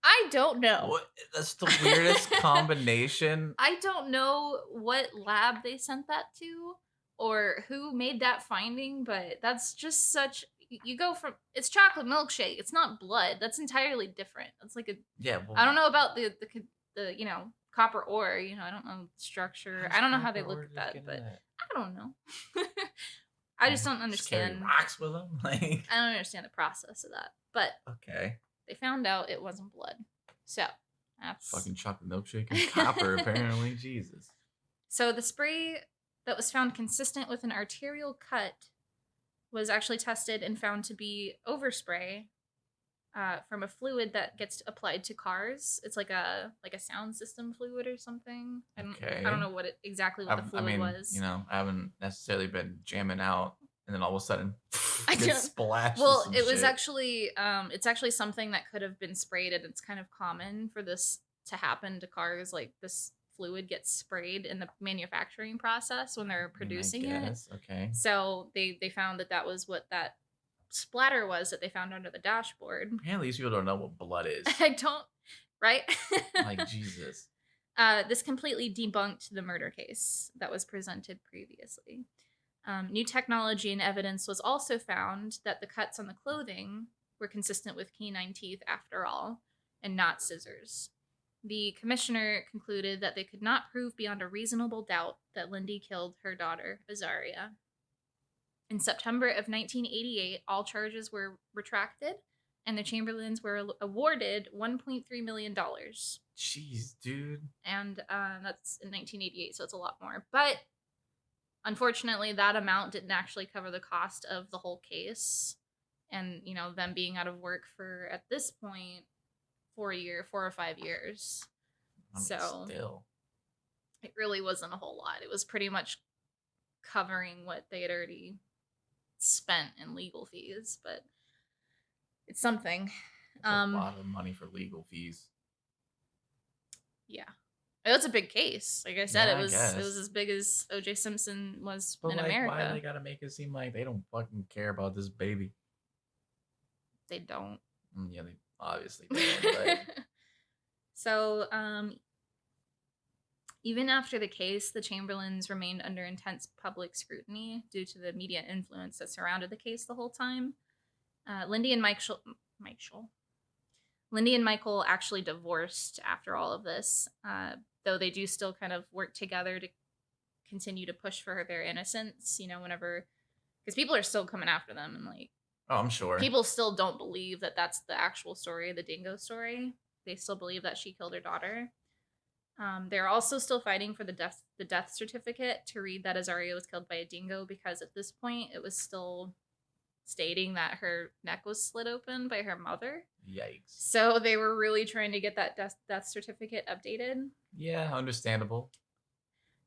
I don't know. What? That's the weirdest combination. I don't know what lab they sent that to, or who made that finding, but that's just such. You go from it's chocolate milkshake. It's not blood. That's entirely different. That's like a Yeah. Well, I don't know about the copper ore. I don't know structure. I don't know how they look at that, but I don't know. I just don't just carry understand. rocks with them. Like I don't understand the process of that. But okay, they found out it wasn't blood. So that's fucking chocolate milkshake and copper. Apparently, Jesus. So the spray that was found consistent with an arterial cut was actually tested and found to be overspray from a fluid that gets applied to cars. It's like a sound system fluid or something. I don't know exactly what the fluid was. I haven't necessarily been jamming out, and then all of a sudden, I get splashed. Well, it was actually it's actually something that could have been sprayed, and it's kind of common for this to happen to cars. Like this fluid gets sprayed in the manufacturing process when they're producing it. Okay. So they found that was what that splatter was that they found under the dashboard. Apparently, these people don't know what blood is. I don't, right? Like Jesus. This completely debunked the murder case that was presented previously. New technology and evidence was also found that the cuts on the clothing were consistent with canine teeth after all, and not scissors. The commissioner concluded that they could not prove beyond a reasonable doubt that Lindy killed her daughter, Azaria. In September of 1988, all charges were retracted, and the Chamberlains were awarded $1.3 million. Jeez, dude. And that's in 1988, so it's a lot more. But unfortunately, that amount didn't actually cover the cost of the whole case. And, them being out of work for, at this point, 4 or 5 years. So still, it really wasn't a whole lot. It was pretty much covering what they had already spent in legal fees, but it's something. That's a lot of money for legal fees. Yeah. It's a big case. Like I said, it was as big as O.J. Simpson was in America. Why do they gotta make it seem like they don't fucking care about this baby? They don't. Yeah, they obviously don't. But... So, even after the case, the Chamberlains remained under intense public scrutiny due to the media influence that surrounded the case the whole time. Lindy and Michael actually divorced after all of this, though they do still kind of work together to continue to push for their innocence, whenever... Because people are still coming after them, and oh, I'm sure. People still don't believe that that's the actual story, the dingo story. They still believe that she killed her daughter. They're also still fighting for the death certificate to read that Azaria was killed by a dingo, because at this point it was still stating that her neck was slit open by her mother. Yikes. So they were really trying to get that death certificate updated. Yeah, understandable.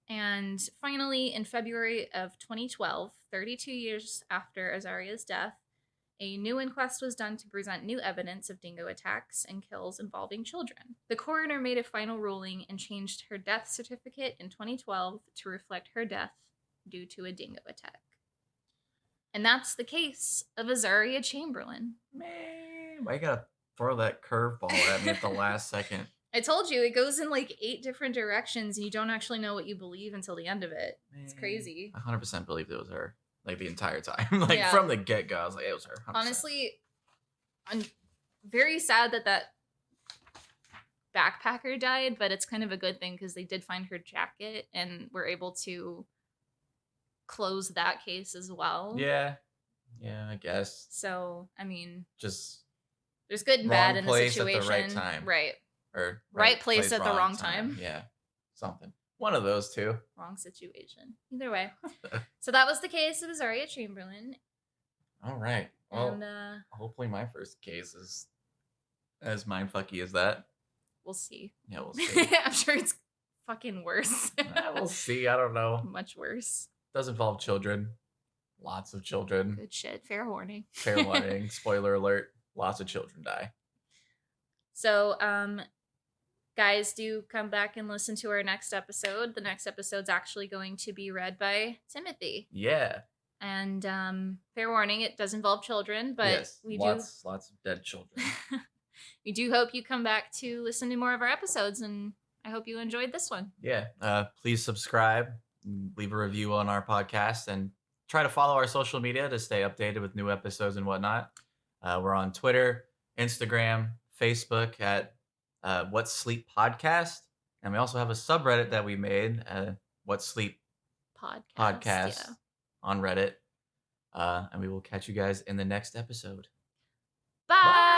And finally, in February of 2012, 32 years after Azaria's death, a new inquest was done to present new evidence of dingo attacks and kills involving children. The coroner made a final ruling and changed her death certificate in 2012 to reflect her death due to a dingo attack. And that's the case of Azaria Chamberlain. Man, why you gotta throw that curveball at me at the last second? I told you, it goes in 8 different directions, and you don't actually know what you believe until the end of it. Man, it's crazy. I 100% believed it was her. The entire time. From the get-go, I was like, it was her. 100%. Honestly, I'm very sad that backpacker died, but it's kind of a good thing because they did find her jacket and were able to close that case as well. Yeah, I guess. So, I mean... Just... There's good and bad in the situation. At the right time. Right. Or right place at the wrong time. Yeah, something. One of those two. Wrong situation. Either way. So that was the case of Azaria Chamberlain. All right. Well, and, hopefully my first case is as mindfucky as that. We'll see. Yeah, we'll see. I'm sure it's fucking worse. We'll see. I don't know. Much worse. Does involve children. Lots of children. Good shit. Fair warning. Fair warning. Spoiler alert. Lots of children die. So, guys, do come back and listen to our next episode. The next episode's actually going to be read by Timothy. Yeah. And fair warning, it does involve children, but yes, lots of dead children. We do hope you come back to listen to more of our episodes, and I hope you enjoyed this one. Yeah. Please subscribe. leave a review on our podcast, and try to follow our social media to stay updated with new episodes and whatnot. We're on Twitter, Instagram, Facebook at What Sleep Podcast. And we also have a subreddit that we made, What Sleep Podcast on Reddit. And we will catch you guys in the next episode. Bye.